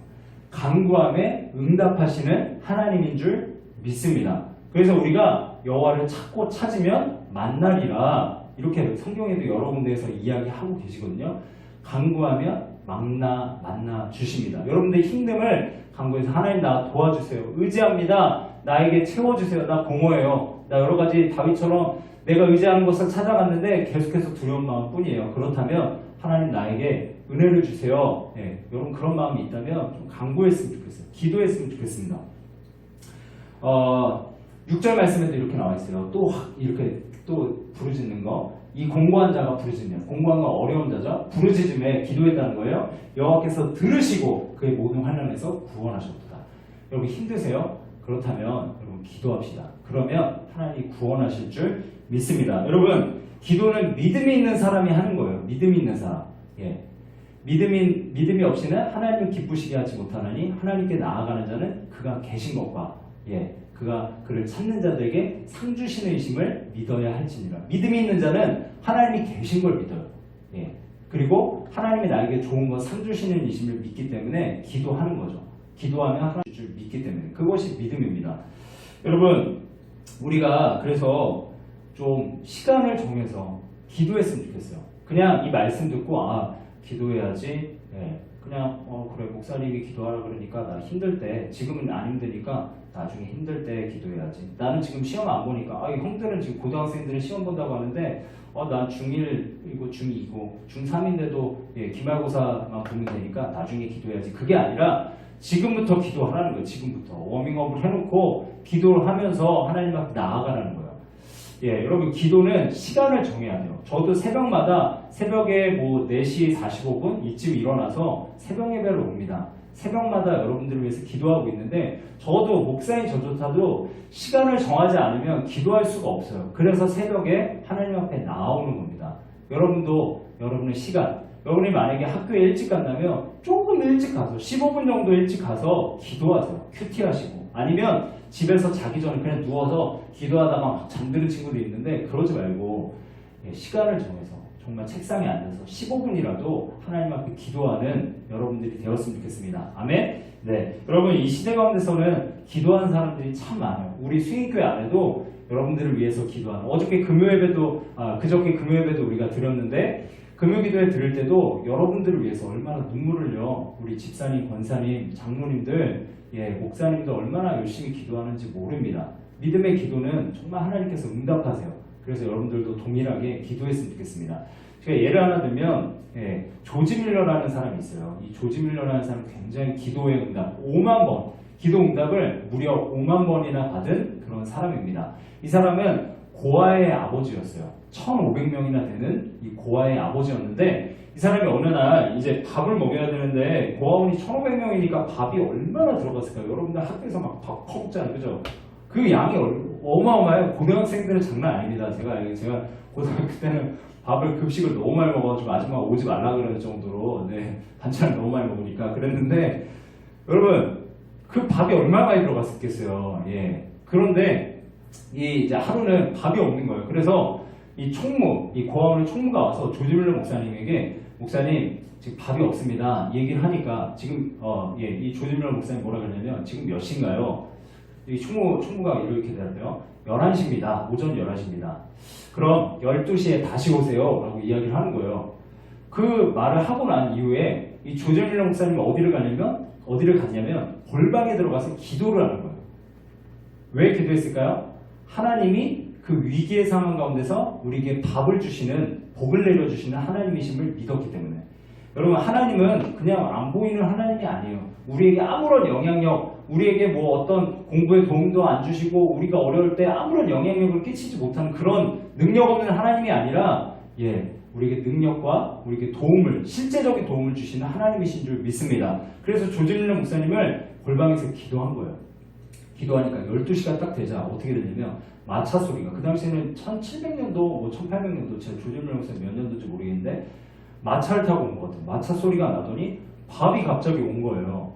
간구함에 응답하시는 하나님인 줄 믿습니다. 그래서 우리가 여호와를 찾고 찾으면 만나리라 이렇게 성경에도 여러 군데에서 이야기하고 계시거든요. 간구하면 만나 주십니다. 여러분들 힘듦을 간구해서 하나님 나 도와주세요. 의지합니다. 나에게 채워주세요. 나 공허해요. 나 여러 가지 다윗처럼 내가 의지하는 것을 찾아갔는데 계속해서 두려운 마음뿐이에요. 그렇다면 하나님 나에게 은혜를 주세요. 여러분 그런 마음이 있다면 좀 간구했으면 좋겠어요. 기도했으면 좋겠습니다. 6절 말씀에도 이렇게 나와 있어요. 또 이렇게 또 부르짖는 거. 이 공고한 자가 부르짖으면 공고한 건 어려운 자죠. 부르짖음에 기도했다는 거예요. 여호와께서 들으시고 그의 모든 환난에서 구원하셨다. 여러분 힘드세요? 그렇다면 여러분 기도합시다. 그러면 하나님이 구원하실 줄 믿습니다. 여러분 기도는 믿음이 있는 사람이 하는 거예요. 믿음이 있는 사람. 믿음이 없이는 하나님을 기쁘시게 하지 못하나니 하나님께 나아가는 자는 그가 계신 것과 그가 그를 찾는 자들에게 상 주시는 이심을 믿어야 할지니라. 믿음이 있는 자는 하나님이 계신 걸 믿어요. 그리고 하나님이 나에게 좋은 거 상 주시는 이심을 믿기 때문에 기도하는 거죠. 기도하면 하나님 줄 믿기 때문에 그것이 믿음입니다. 여러분 우리가 그래서 좀 시간을 정해서 기도했으면 좋겠어요. 그냥 이 말씀 듣고 기도해야지. 그냥 그래 목사님이 기도하라 그러니까 나 힘들 때 지금은 안 힘드니까 나중에 힘들 때 기도해야지. 나는 지금 시험 안 보니까 이 형들은 지금 고등학생들은 시험 본다고 하는데 난 중1이고 중2고 중3인데도 기말고사만 보면 되니까 나중에 기도해야지. 그게 아니라 지금부터 기도하라는 거예요. 지금부터 워밍업을 해놓고 기도를 하면서 하나님 앞에 나아가라는 거예요. 여러분 기도는 시간을 정해야 돼요. 저도 새벽에 4시 45분 이쯤 일어나서 새벽 예배를 옵니다. 새벽마다 여러분들을 위해서 기도하고 있는데 저도 목사인 저조차도 시간을 정하지 않으면 기도할 수가 없어요. 그래서 새벽에 하나님 앞에 나오는 겁니다. 여러분도 여러분의 시간, 여러분이 만약에 학교에 일찍 간다면 조금 일찍 가서 15분 정도 일찍 가서 기도하세요. 큐티하시고 아니면 집에서 자기 전에 그냥 누워서 기도하다가 막 잠드는 친구도 있는데 그러지 말고 시간을 정해서 정말 책상에 앉아서 15분이라도 하나님 앞에 기도하는 여러분들이 되었으면 좋겠습니다. 아멘? 여러분 이 시대 가운데서는 기도하는 사람들이 참 많아요. 우리 수인교회 안에도 여러분들을 위해서 기도하는 그저께 금요예배도 우리가 드렸는데 금요기도회 드릴 때도 여러분들을 위해서 얼마나 눈물을 흘려 우리 집사님, 권사님, 장로님들, 목사님도 얼마나 열심히 기도하는지 모릅니다. 믿음의 기도는 정말 하나님께서 응답하세요. 그래서 여러분들도 동일하게 기도했으면 좋겠습니다. 제가 예를 하나 들면 조지 밀러라는 사람이 있어요. 이 조지 밀러라는 사람은 굉장히 기도의 응답, 5만 번 기도 응답을 무려 5만 번이나 받은 그런 사람입니다. 이 사람은 고아의 아버지였어요. 1,500명이나 되는 이 고아의 아버지였는데 이 사람이 어느 날 이제 밥을 먹여야 되는데 고아원이 1,500명이니까 밥이 얼마나 들어갔을까요? 여러분들 학교에서 막 밥 퍼먹잖아요. 그죠? 그 양이 어마어마해요. 고등학생들은 장난 아닙니다. 제가 고등학교 때는 급식을 너무 많이 먹어가지고 아줌마가 오지 말라 그러는 정도로 반찬을 너무 많이 먹으니까 그랬는데 여러분 그 밥이 얼마나 많이 들어갔었겠어요. 그런데 이제 하루는 밥이 없는 거예요. 그래서 이 고아원의 총무가 와서 조지 밀러 목사님에게 목사님 지금 밥이 없습니다. 얘기를 하니까 지금 이 조지 밀러 목사님 뭐라 그러냐면 지금 몇 시인가요? 이 총무가 이렇게 대답해요. 11시입니다. 오전 11시입니다. 그럼 12시에 다시 오세요. 라고 이야기를 하는 거예요. 그 말을 하고 난 이후에 이 조지 밀러 목사님이 어디를 가냐면 어디를 갔냐면 골방에 들어가서 기도를 하는 거예요. 왜 기도했을까요? 하나님이 그 위기의 상황 가운데서 우리에게 밥을 주시는, 복을 내려주시는 하나님이심을 믿었기 때문에. 여러분, 하나님은 그냥 안 보이는 하나님이 아니에요. 우리에게 아무런 영향력, 우리에게 뭐 어떤 공부에 도움도 안 주시고 우리가 어려울 때 아무런 영향력을 끼치지 못하는 그런 능력 없는 하나님이 아니라 우리에게 능력과 우리에게 도움을, 실제적인 도움을 주시는 하나님이신 줄 믿습니다. 그래서 조지밀러 목사님을 골방에서 기도한 거예요. 기도하니까 12시가 딱 되자 어떻게 됐냐면 마차 소리가, 그 당시에는 1700년도, 뭐 1800년도, 제가 조지밀러 목사님 몇 년도인지 모르겠는데 마차를 타고 온 것 같아요. 마차 소리가 나더니 밥이 갑자기 온 거예요.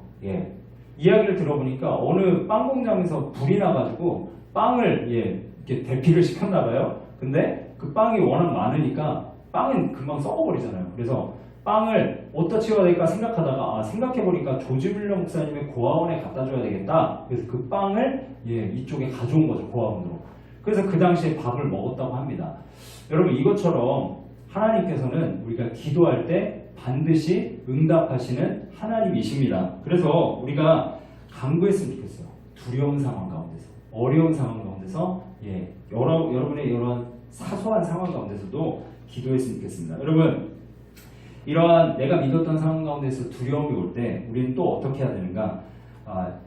이야기를 들어보니까 어느 빵 공장에서 불이 나가지고 빵을 이렇게 대피를 시켰나 봐요. 근데 그 빵이 워낙 많으니까 빵은 금방 썩어버리잖아요. 그래서 빵을 어디다 치워야 될까 생각하다가 생각해보니까 조지밀러 목사님의 고아원에 갖다 줘야 되겠다. 그래서 그 빵을 이쪽에 가져온 거죠, 고아원으로. 그래서 그 당시에 밥을 먹었다고 합니다. 여러분, 이것처럼 하나님께서는 우리가 기도할 때 반드시 응답하시는 하나님이십니다. 그래서 우리가 간구했으면 좋겠어요. 두려운 상황 가운데서, 어려운 상황 가운데서, 여러분의 이런 사소한 상황 가운데서도 기도했으면 좋겠습니다. 여러분, 이러한 내가 믿었던 상황 가운데서 두려움이 올 때 우리는 또 어떻게 해야 되는가?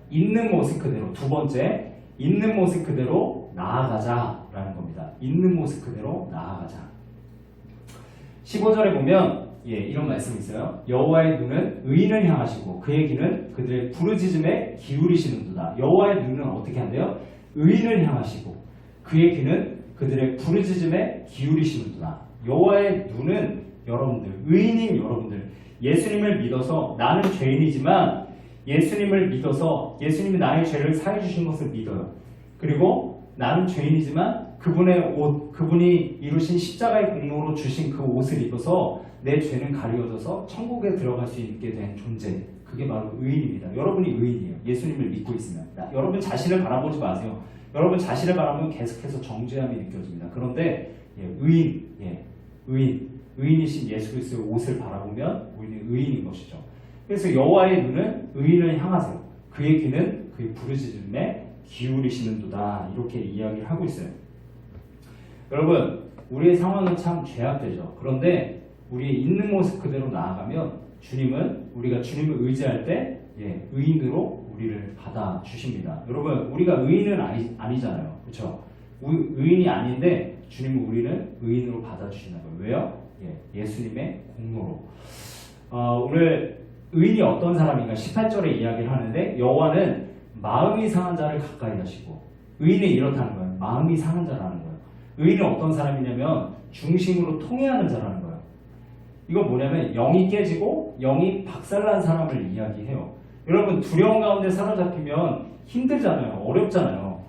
있는 모습 그대로, 두 번째, 있는 모습 그대로 나아가자라는 겁니다. 있는 모습 그대로 나아가자. 15절에 보면 이런 말씀이 있어요. 여호와의 눈은 의인을 향하시고 그의 귀는 그들의 부르짖음에 기울이시는도다. 여호와의 눈은 어떻게 한대요? 의인을 향하시고 그의 귀는 그들의 부르짖음에 기울이시는도다. 여호와의 눈은 여러분들, 의인인 여러분들, 예수님을 믿어서 나는 죄인이지만 예수님을 믿어서 예수님이 나의 죄를 사해 주신 것을 믿어요. 그리고 나는 죄인이지만 그분의 옷, 그분이 이루신 십자가의 공로로 주신 그 옷을 입어서 내 죄는 가려져서 천국에 들어갈 수 있게 된 존재, 그게 바로 의인입니다. 여러분이 의인이에요. 예수님을 믿고 있으면. 여러분 자신을 바라보지 마세요. 여러분 자신을 바라보면 계속해서 정죄함이 느껴집니다. 그런데 의인이신 예수 그리스도의 옷을 바라보면 우리는 의인인 것이죠. 그래서 여호와의 눈은 의인을 향하세요. 그의 귀는 그의 부르짖음에 기울이시는도다. 이렇게 이야기를 하고 있어요. 여러분, 우리의 상황은 참 죄악되죠. 그런데 우리의 있는 모습 그대로 나아가면 주님은, 우리가 주님을 의지할 때 의인으로 우리를 받아주십니다. 여러분, 우리가 의인은 아니잖아요. 그렇죠? 의인이 아닌데 주님은 우리는 의인으로 받아주시는 거예요. 왜요? 예수님의 공로로. 오늘 의인이 어떤 사람인가 18절에 이야기를 하는데, 여호와는 마음이 상한 자를 가까이 하시고, 의인이 이렇다는 거예요. 마음이 상한 자라는 거예요. 의인은 어떤 사람이냐면 중심으로 통회하는 자라는 거예요. 이거 뭐냐면 영이 깨지고 영이 박살난 사람을 이야기해요. 여러분, 두려움 가운데 사로잡히면 힘들잖아요. 어렵잖아요.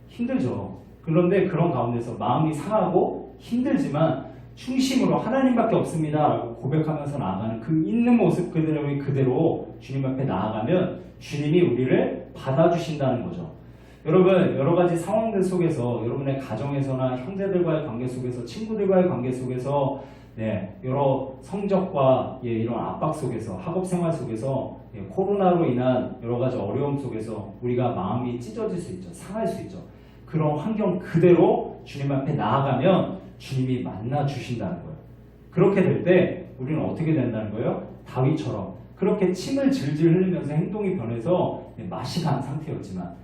힘들죠. 그런데 그런 가운데서 마음이 상하고 힘들지만 중심으로 하나님밖에 없습니다 라고 고백하면서 나아가는 그 있는 모습 그대로 주님 앞에 나아가면 주님이 우리를 받아주신다는 거죠. 여러분, 여러 가지 상황들 속에서, 여러분의 가정에서나 형제들과의 관계 속에서, 친구들과의 관계 속에서, 여러 성적과 이런 압박 속에서, 학업 생활 속에서, 코로나로 인한 여러 가지 어려움 속에서 우리가 마음이 찢어질 수 있죠. 상할 수 있죠. 그런 환경 그대로 주님 앞에 나아가면 주님이 만나 주신다는 거예요. 그렇게 될 때 우리는 어떻게 된다는 거예요? 다윗처럼 그렇게 침을 질질 흘리면서 행동이 변해서 맛이 간 상태였지만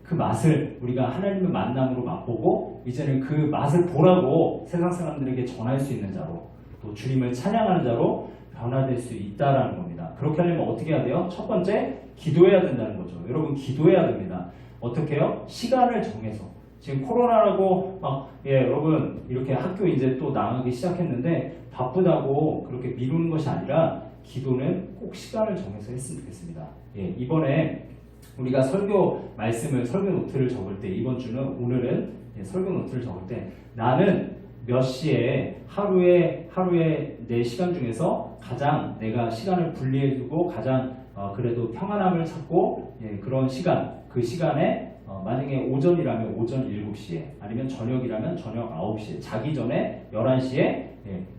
그 맛을 우리가 하나님의 만남으로 맛보고 이제는 그 맛을 보라고 세상 사람들에게 전할 수 있는 자로, 또 주님을 찬양하는 자로 변화될 수 있다라는 겁니다. 그렇게 하려면 어떻게 해야 돼요? 첫 번째, 기도해야 된다는 거죠. 여러분, 기도해야 됩니다. 어떻게 해요? 시간을 정해서. 지금 코로나라고 여러분 이렇게 학교 이제 또 나가기 시작했는데 바쁘다고 그렇게 미루는 것이 아니라 기도는 꼭 시간을 정해서 했으면 좋겠습니다. 이번에 우리가 설교 말씀을, 설교 노트를 적을 때, 이번 주는, 오늘은 설교 노트를 적을 때 나는 몇 시에 하루에 내 시간 중에서 가장 내가 시간을 분리해두고 가장 그래도 평안함을 찾고 그런 시간, 그 시간에 만약에 오전이라면 오전 7시에 아니면 저녁이라면 저녁 9시에 자기 전에 11시에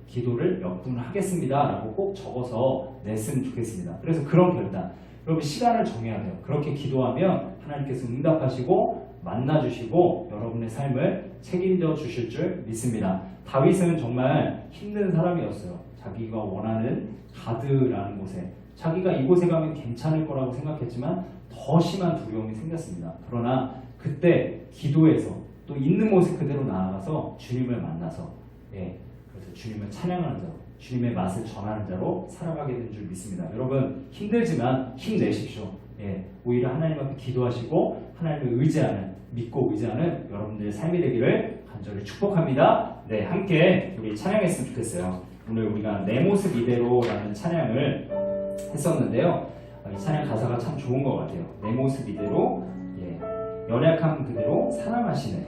기도를 몇 분 하겠습니다 라고 꼭 적어서 냈으면 좋겠습니다. 그래서 그런 결단, 여러분 시간을 정해야 돼요. 그렇게 기도하면 하나님께서 응답하시고 만나주시고 여러분의 삶을 책임져 주실 줄 믿습니다. 다윗은 정말 힘든 사람이었어요. 자기가 원하는 가드라는 곳에, 자기가 이곳에 가면 괜찮을 거라고 생각했지만 더 심한 두려움이 생겼습니다. 그러나 그때 기도해서 또 있는 모습 그대로 나아가서 주님을 만나서 그래서 주님을 찬양하는 자로, 주님의 맛을 전하는 자로 살아가게 된 줄 믿습니다. 여러분 힘들지만 힘내십시오. 오히려 하나님 앞에 기도하시고 하나님을 의지하는, 믿고 의지하는 여러분들의 삶이 되기를 간절히 축복합니다. 네, 함께 우리 찬양했으면 좋겠어요. 오늘 우리가 내 모습 이대로라는 찬양을 했었는데요. 이 찬양 가사가 참 좋은 것 같아요. 내 모습 이대로, 연약함 그대로 사랑하시네.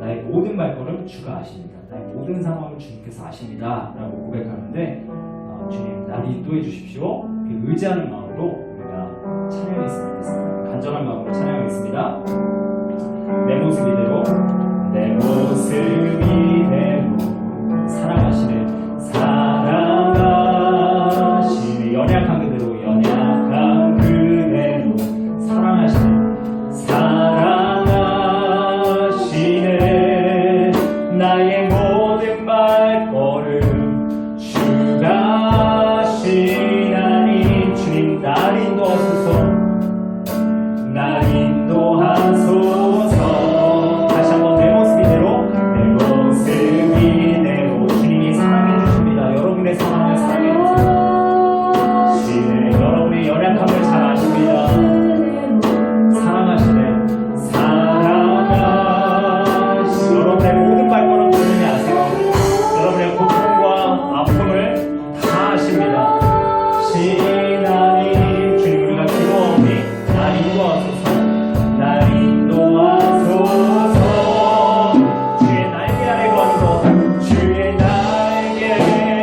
나의 모든 발걸음 주가 아십니다. 나의 모든 상황을 주님께서 아십니다 라고 고백하는데 주님 나를 인도해 주십시오. 의지하는 마음으로 우리가 찬양했으면 좋겠습니다. 간절한 마음으로 찬양하겠습니다. 내 모습 이대로, 내 모습 이대로 사랑하시네, 사랑하시네. 연약한 그대로, 연약한 그대로 사랑하시네, 사랑하시네. 나의 모든 발걸음 주가 아시나니. 주님 날 인도하소서, 날 인도하소서. 다시 한번 내 모습 이대로, 내 모습 이대로. 주님이 사랑해 주십니다. 여러분의 상황을 사랑해 주세요. 여러분의 연약함을 잘 아십니다. 사랑하시네, 사랑하시. 여러분의 모든 발걸음 주님이 아세요. 여러분의 고통과 아픔을 다 아십니다. 시나니. 주님 우리가 기도하오니 날 인도하소서, 날 인도하소서. 주의 날개 아래 거하는 것, 주의 날개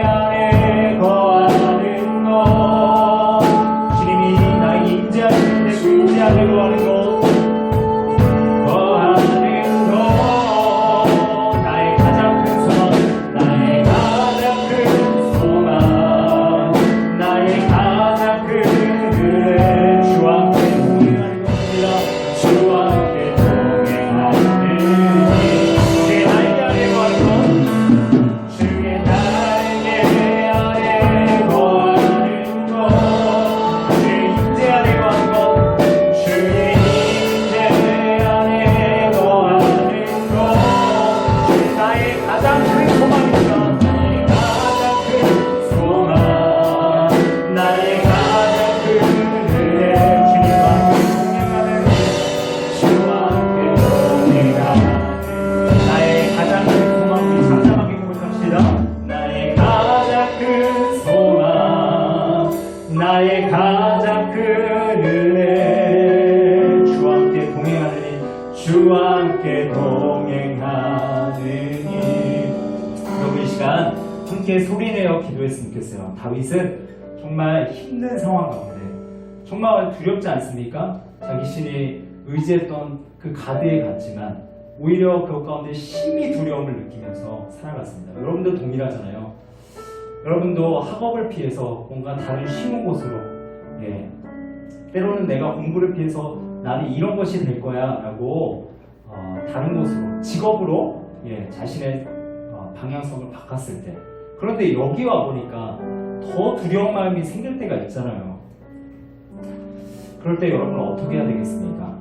아래 거하는 것. 주님이 나에게 임재하시는데 그 임재 아래 거하는 것, 거하는 것. 나의 가장 큰 소망, 나의 가장 큰 소망, 나의 가장 큰 은혜. 주와 함께 동행하는 것입니다. 주와 함께 동행하는 이. 주의 날개 아래 거하는 것, 주의 날개 아래 거하는 것, 주의 임재 아래 거하는 것, 주의 임재 아래 거하는 것. 나의 가장 큰 소망입니다. 나의 가장 큰 소망, 나의 가장 큰 은혜. 주님과 함께 동행하는, 주와 함께 동행하는 나의 가장 큰 소망. 우리 잠잠하게 고백합시다. 나의 가장 큰 소망, 나의 가장 큰 은혜. 주와 함께 동행하느니, 주와 함께 동행하느니. 여러분 이 시간 함께 소리내어 기도했으면 좋겠어요. 다윗은 정말 힘든 상황 가운데 정말 두렵지 않습니까? 자기 신이 의지했던 그 가드에 갔지만 오히려 그 가운데 심히 두려움을 느끼면서 살아갔습니다. 여러분도 동일하잖아요. 여러분도 학업을 피해서 뭔가 다른 쉬운 곳으로, 때로는 내가 공부를 피해서 나는 이런 것이 될 거야 라고 다른 곳으로, 직업으로 자신의 방향성을 바꿨을 때, 그런데 여기 와 보니까 더 두려운 마음이 생길 때가 있잖아요. 그럴 때 여러분은 어떻게 해야 되겠습니까?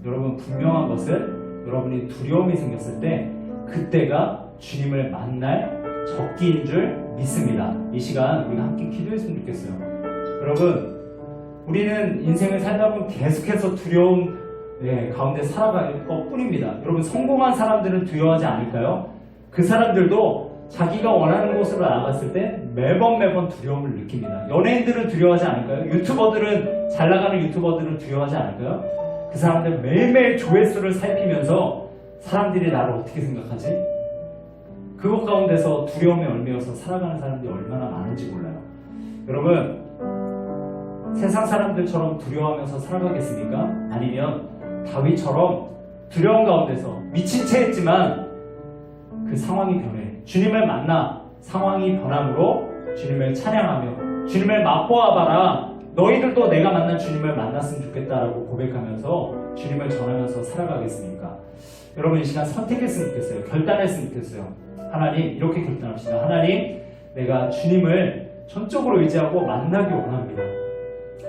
여러분 분명한 것은 여러분이 두려움이 생겼을 때 그때가 주님을 만날 적기인 줄 믿습니다. 이 시간 우리가 함께 기도했으면 좋겠어요. 여러분 우리는 인생을 살다 보면 계속해서 두려움 가운데 살아갈 것 뿐입니다. 여러분 성공한 사람들은 두려워하지 않을까요? 그 사람들도 자기가 원하는 곳으로 나아갔을 때 매번 두려움을 느낍니다. 연예인들은 두려워하지 않을까요? 유튜버들은, 잘 나가는 유튜버들은 두려워하지 않을까요? 그 사람들 매일매일 조회수를 살피면서 사람들이 나를 어떻게 생각하지? 그것 가운데서 두려움에 얽매여서 살아가는 사람들이 얼마나 많은지 몰라요. 여러분 세상 사람들처럼 두려워하면서 살아가겠습니까? 아니면 다윗처럼 두려운 가운데서 미친 채 했지만 그 상황이 변해. 주님을 만나 상황이 변함으로 주님을 찬양하며 주님을 맛보아봐라. 너희들도 내가 만난 주님을 만났으면 좋겠다라고 고백하면서 주님을 전하면서 살아가겠습니까? 여러분 이 시간 선택했으면 좋겠어요. 결단했으면 좋겠어요. 하나님 이렇게 결단합시다. 하나님 내가 주님을 전적으로 의지하고 만나기 원합니다.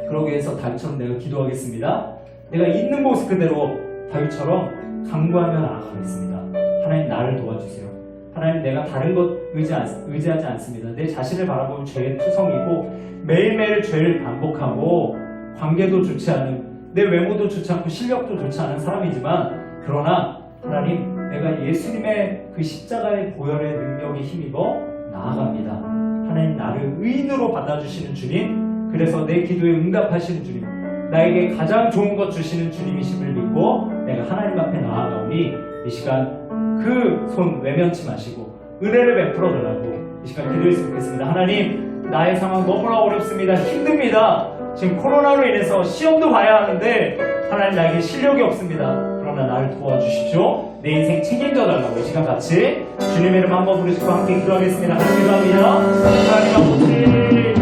그러기 위해서 다윗처럼 내가 기도하겠습니다. 내가 있는 모습 그대로 다윗처럼 간구하며 나아가겠습니다. 하나님 나를 도와주세요. 하나님 내가 다른 것 의지하지 않습니다. 내 자신을 바라보면 죄의 투성이고 매일매일 죄를 반복하고 관계도 좋지 않은 내 외모도 좋지 않고 실력도 좋지 않은 사람이지만 그러나 하나님 내가 예수님의 그 십자가의 보혈의 능력에 힘입어 나아갑니다. 하나님 나를 의인으로 받아주시는 주님, 그래서 내 기도에 응답하시는 주님, 나에게 가장 좋은 것 주시는 주님이심을 믿고 내가 하나님 앞에 나아가오니 이 시간 그 손 외면치 마시고 은혜를 베풀어 달라고 이 시간 기도했으면 좋겠습니다. 하나님 나의 상황 너무나 어렵습니다. 힘듭니다. 지금 코로나로 인해서 시험도 봐야 하는데 하나님 나에게 실력이 없습니다. 그러나 나를 도와주십시오. 내 인생 책임져 달라고 이 시간 같이 주님의 이름 한번 부르시고 함께 기도하겠습니다. 같이 기도합니다. 하나님 아버지, 하나님의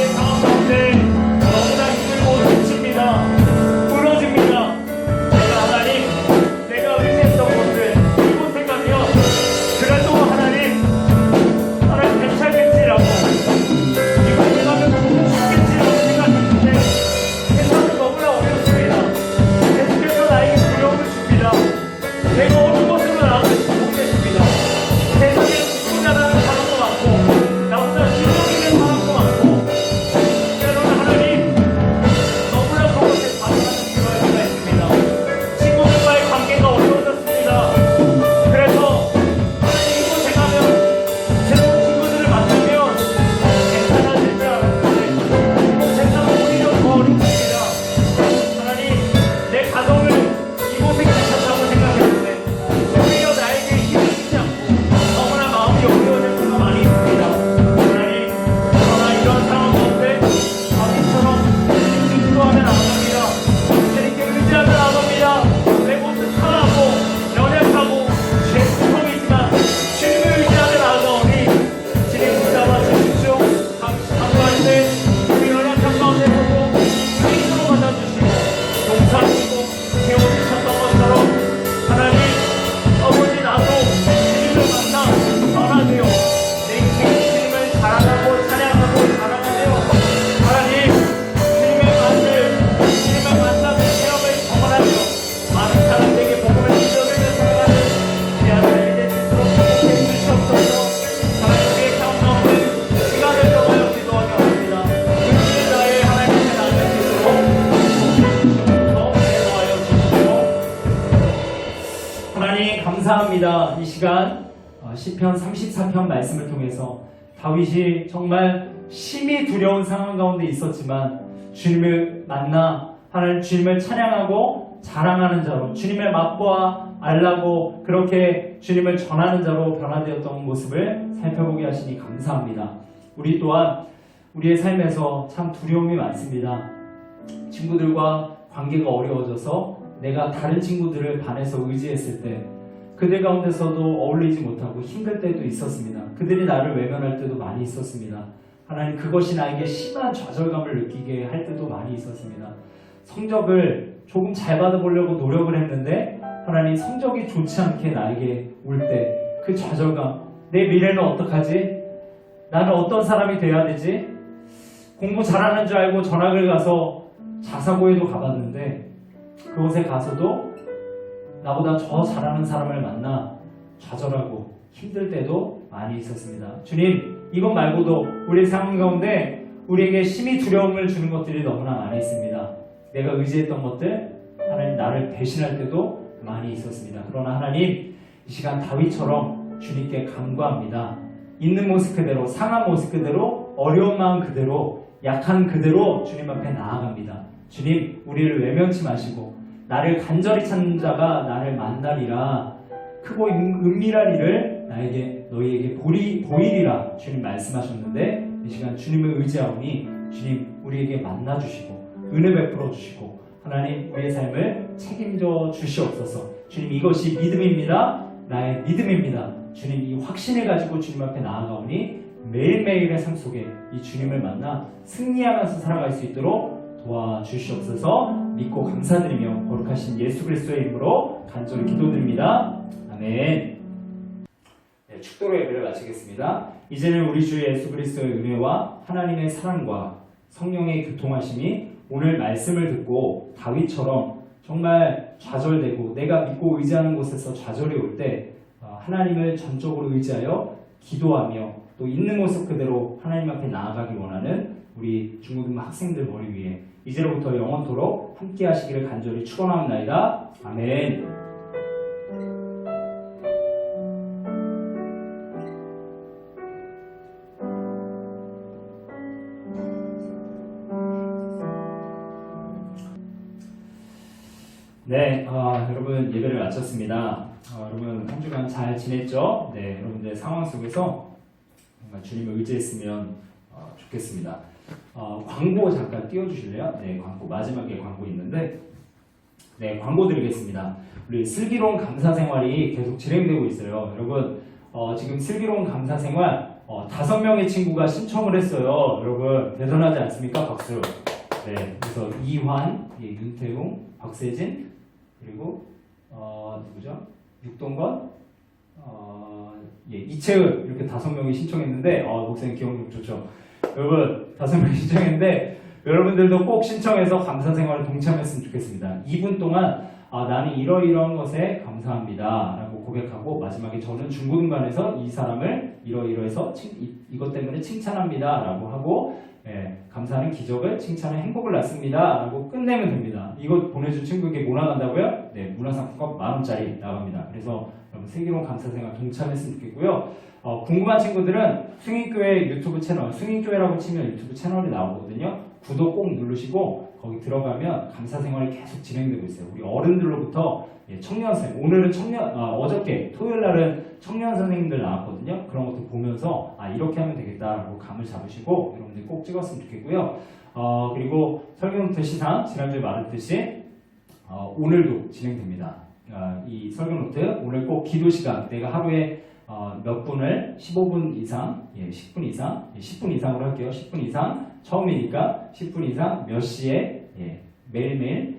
상황 가운데 너무나 힘들고 지칩니다. 부러집니다. 제가 하나님 내가 의지했던 것을 이곳에 가면 그래도 하나님 괜찮겠지라고 이곳에 가면 죽겠지라고 생각했는데 세상은 너무나 어렵습니다. 계속해서 나에게 두려움을 줍니다. 내가 어느 곳으로 나아갈지 모르겠습니다. 세상에 죽고 자라는 사람도 많고 나보다 실력 있는 사람도 많고 때로는 하나님 너무나 그것에 반응하는 필요가 있습니다. 친구들과의 관계가 어려워졌습니다. 그래서 하나님 이곳에 가면 새로운 친구들을 만나면 괜찮아질 줄 알았는데 세상은 오히려 더 어렵습니다. 하나님 내 가정을 이곳에 괜찮다고 생각했는데 오히려 나에게 힘이 되지 않고 너무나 마음이 어려워질 때가 많이 있습니다. 하나님 그러나 이런 상황 가운데 다윗처럼 주님께 기도하며 나아갑니다. 주님께 의지하며 나아갑니다. 내 모습 상하고 연약하고 죄수성이지만 주님을 의지하며 나아가오니 주님 붙잡아 주십시오. 강구할 때 우리 연약한 가운데서도 주님으로 받아주시고 용서하시고 세워주셨던 것처럼 하나님 아버지 나도 주님을 만나 변화되어 내 인생 주님을 자랑하고 찬양하고 자랑하며 하나님 주님의 말을 주님을 만나는 체험을 경험하며 많은 사람들에게 복음을 전하며 살아가는 내 아들에게 될 수 있도록 축복해 주시옵소서. 하나님 우리의 삶 가운데 시간을 정하여 기도하며 합니다. 의지를 다해 하나님 앞에 나아갈 수 있도록 더 인도하여 주시고 하나님 감사합니다. 이 시간 시편 34편 말씀을 통해서 다윗이 정말 심히 두려운 상황 가운데 있었지만 주님을 만나 하나님 주님을 찬양하고 자랑하는 자로 주님을 맛보아 알라고 그렇게 주님을 전하는 자로 변화되었던 모습을 살펴보게 하시니 감사합니다. 우리 또한 우리의 삶에서 참 두려움이 많습니다. 친구들과 관계가 어려워져서 내가 다른 친구들을 반에서 의지했을 때 그들 가운데서도 어울리지 못하고 힘들 때도 있었습니다. 그들이 나를 외면할 때도 많이 있었습니다. 하나님 그것이 나에게 심한 좌절감을 느끼게 할 때도 많이 있었습니다. 성적을 조금 잘 받아보려고 노력을 했는데 하나님 성적이 좋지 않게 나에게 올 때 그 좌절감, 내 미래는 어떡하지? 나는 어떤 사람이 돼야 되지? 공부 잘하는 줄 알고 전학을 가서 자사고에도 가봤는데 그곳에 가서도 나보다 더 잘하는 사람을 만나 좌절하고 힘들 때도 많이 있었습니다. 주님, 이것 말고도 우리 삶 가운데 우리에게 심히 두려움을 주는 것들이 너무나 많이 있습니다. 내가 의지했던 것들, 하나님 나를 배신할 때도 많이 있었습니다. 그러나 하나님, 이 시간 다윗처럼 주님께 간구합니다. 있는 모습 그대로, 상한 모습 그대로, 어려운 마음 그대로, 약한 그대로 주님 앞에 나아갑니다. 주님, 우리를 외면치 마시고 나를 간절히 찾는 자가 나를 만나리라. 크고 은밀한 일을 너희에게 보이리라 주님 말씀하셨는데 이 시간 주님을 의지하오니 주님 우리에게 만나주시고 은혜 베풀어 주시고 하나님 우리의 삶을 책임져 주시옵소서. 주님 이것이 믿음입니다. 나의 믿음입니다. 주님 이 확신을 가지고 주님 앞에 나아가오니 매일매일의 삶 속에 이 주님을 만나 승리하면서 살아갈 수 있도록 도와주시옵소서. 믿고 감사드리며 거룩하신 예수 그리스도의 이름으로 간절히 기도드립니다. 아멘. 네, 축도로 예배를 마치겠습니다. 이제는 우리 주 예수 그리스도의 은혜와 하나님의 사랑과 성령의 교통하심이 오늘 말씀을 듣고 다윗처럼 정말 좌절되고 내가 믿고 의지하는 곳에서 좌절이 올 때 하나님을 전적으로 의지하여 기도하며 또 있는 모습 그대로 하나님 앞에 나아가기 원하는 우리 중고등부 학생들 머리 위에 이제로부터 영원토록 함께 하시기를 간절히 축원합니다. 아멘. 네, 여러분 예배를 마쳤습니다. 여러분 한 주간 잘 지냈죠? 네, 여러분들 상황 속에서 정말 주님을 의지했으면 좋겠습니다. 광고 잠깐 띄워주실래요? 네, 광고 마지막에 광고 있는데 네, 광고 드리겠습니다. 우리 슬기로운 감사생활이 계속 진행되고 있어요. 여러분 지금 슬기로운 감사생활 5명의 친구가 신청을 했어요. 여러분 대단하지 않습니까? 박수. 네, 그래서 이환, 윤태웅, 박세진 그리고 누구죠? 육동건, 이채은 이렇게 5명이 신청했는데 목사님 기억력 좋죠? 여러분 5명이 신청했는데 여러분들도 꼭 신청해서 감사생활에 동참했으면 좋겠습니다. 2분 동안 나는 이러이러한 것에 감사합니다 라고 고백하고 마지막에 저는 중고등반에서 이 사람을 이러이러해서 이것 때문에 칭찬합니다 라고 하고 감사하는 기적을 칭찬의 행복을 낳습니다 라고 끝내면 됩니다. 이거 보내준 친구에게 뭐 나간다고요? 네, 문화상품권 10,000원짜리 나갑니다. 그래서 여러분 슬기로운 감사생활 동참했으면 좋겠고요. 궁금한 친구들은 승인교회 유튜브 채널, 승인교회라고 치면 유튜브 채널이 나오거든요. 구독 꼭 누르시고 거기 들어가면 감사생활이 계속 진행되고 있어요. 우리 어른들로부터 청년생, 오늘은 어저께 토요일 날은 청년 선생님들 나왔거든요. 그런 것도 보면서 이렇게 하면 되겠다라고 감을 잡으시고 여러분들 꼭 찍었으면 좋겠고요. 그리고 설교노트 시상 지난주에 말했듯이 오늘도 진행됩니다. 이 설교노트 오늘 꼭 기도 시간 내가 하루에 몇 분을 15분 이상, 10분 이상, 10분 이상으로 할게요. 10분 이상 처음이니까 10분 이상 몇 시에 매일매일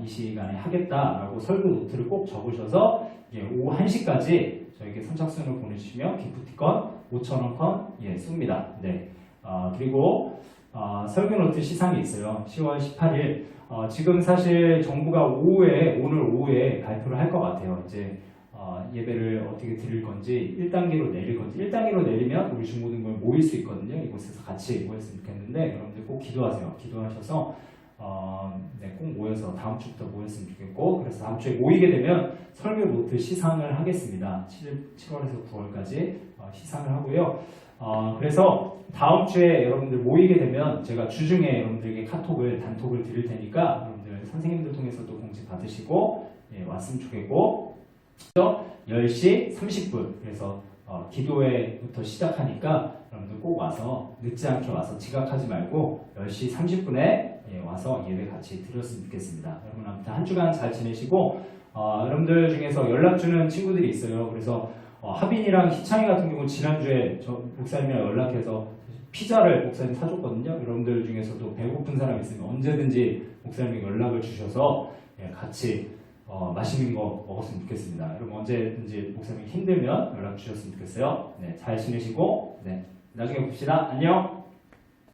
이 시간에 하겠다라고 설교 노트를 꼭 적으셔서 오후 1시까지 저에게 선착순을 보내주시면 기프티콘 5,000원권 씁니다. 네. 그리고 설교 노트 시상이 있어요. 10월 18일. 지금 사실 정부가 오늘 오후에 발표를 할 것 같아요. 이제 예배를 어떻게 드릴 건지 1단계로 내릴 건지 1단계로 내리면 우리 중고등부에 모일 수 있거든요. 이곳에서 같이 모였으면 좋겠는데 여러분들 꼭 기도하세요. 기도하셔서 꼭 모여서 다음 주부터 모였으면 좋겠고 그래서 다음 주에 모이게 되면 설교 노트 시상을 하겠습니다. 7월에서 9월까지 시상을 하고요. 그래서 다음 주에 여러분들 모이게 되면 제가 주중에 여러분들에게 단톡을 드릴 테니까 여러분들 선생님들 통해서도 공지 받으시고 왔으면 좋겠고 10시 30분 그래서 기도회부터 시작하니까 여러분들 꼭 와서 늦지 않게 와서 지각하지 말고 10시 30분에 와서 예배 같이 드렸으면 좋겠습니다. 여러분 아무튼 한 주간 잘 지내시고 여러분들 중에서 연락 주는 친구들이 있어요. 그래서 하빈이랑 희창이 같은 경우 지난주에 저 목사님이랑 연락해서 피자를 목사님 사줬거든요. 여러분들 중에서도 배고픈 사람 있으면 언제든지 목사님에게 연락을 주셔서 같이 맛있는 거 먹었으면 좋겠습니다. 여러분 언제든지 목사님이 힘들면 연락 주셨으면 좋겠어요. 네, 잘 지내시고 나중에 봅시다. 안녕.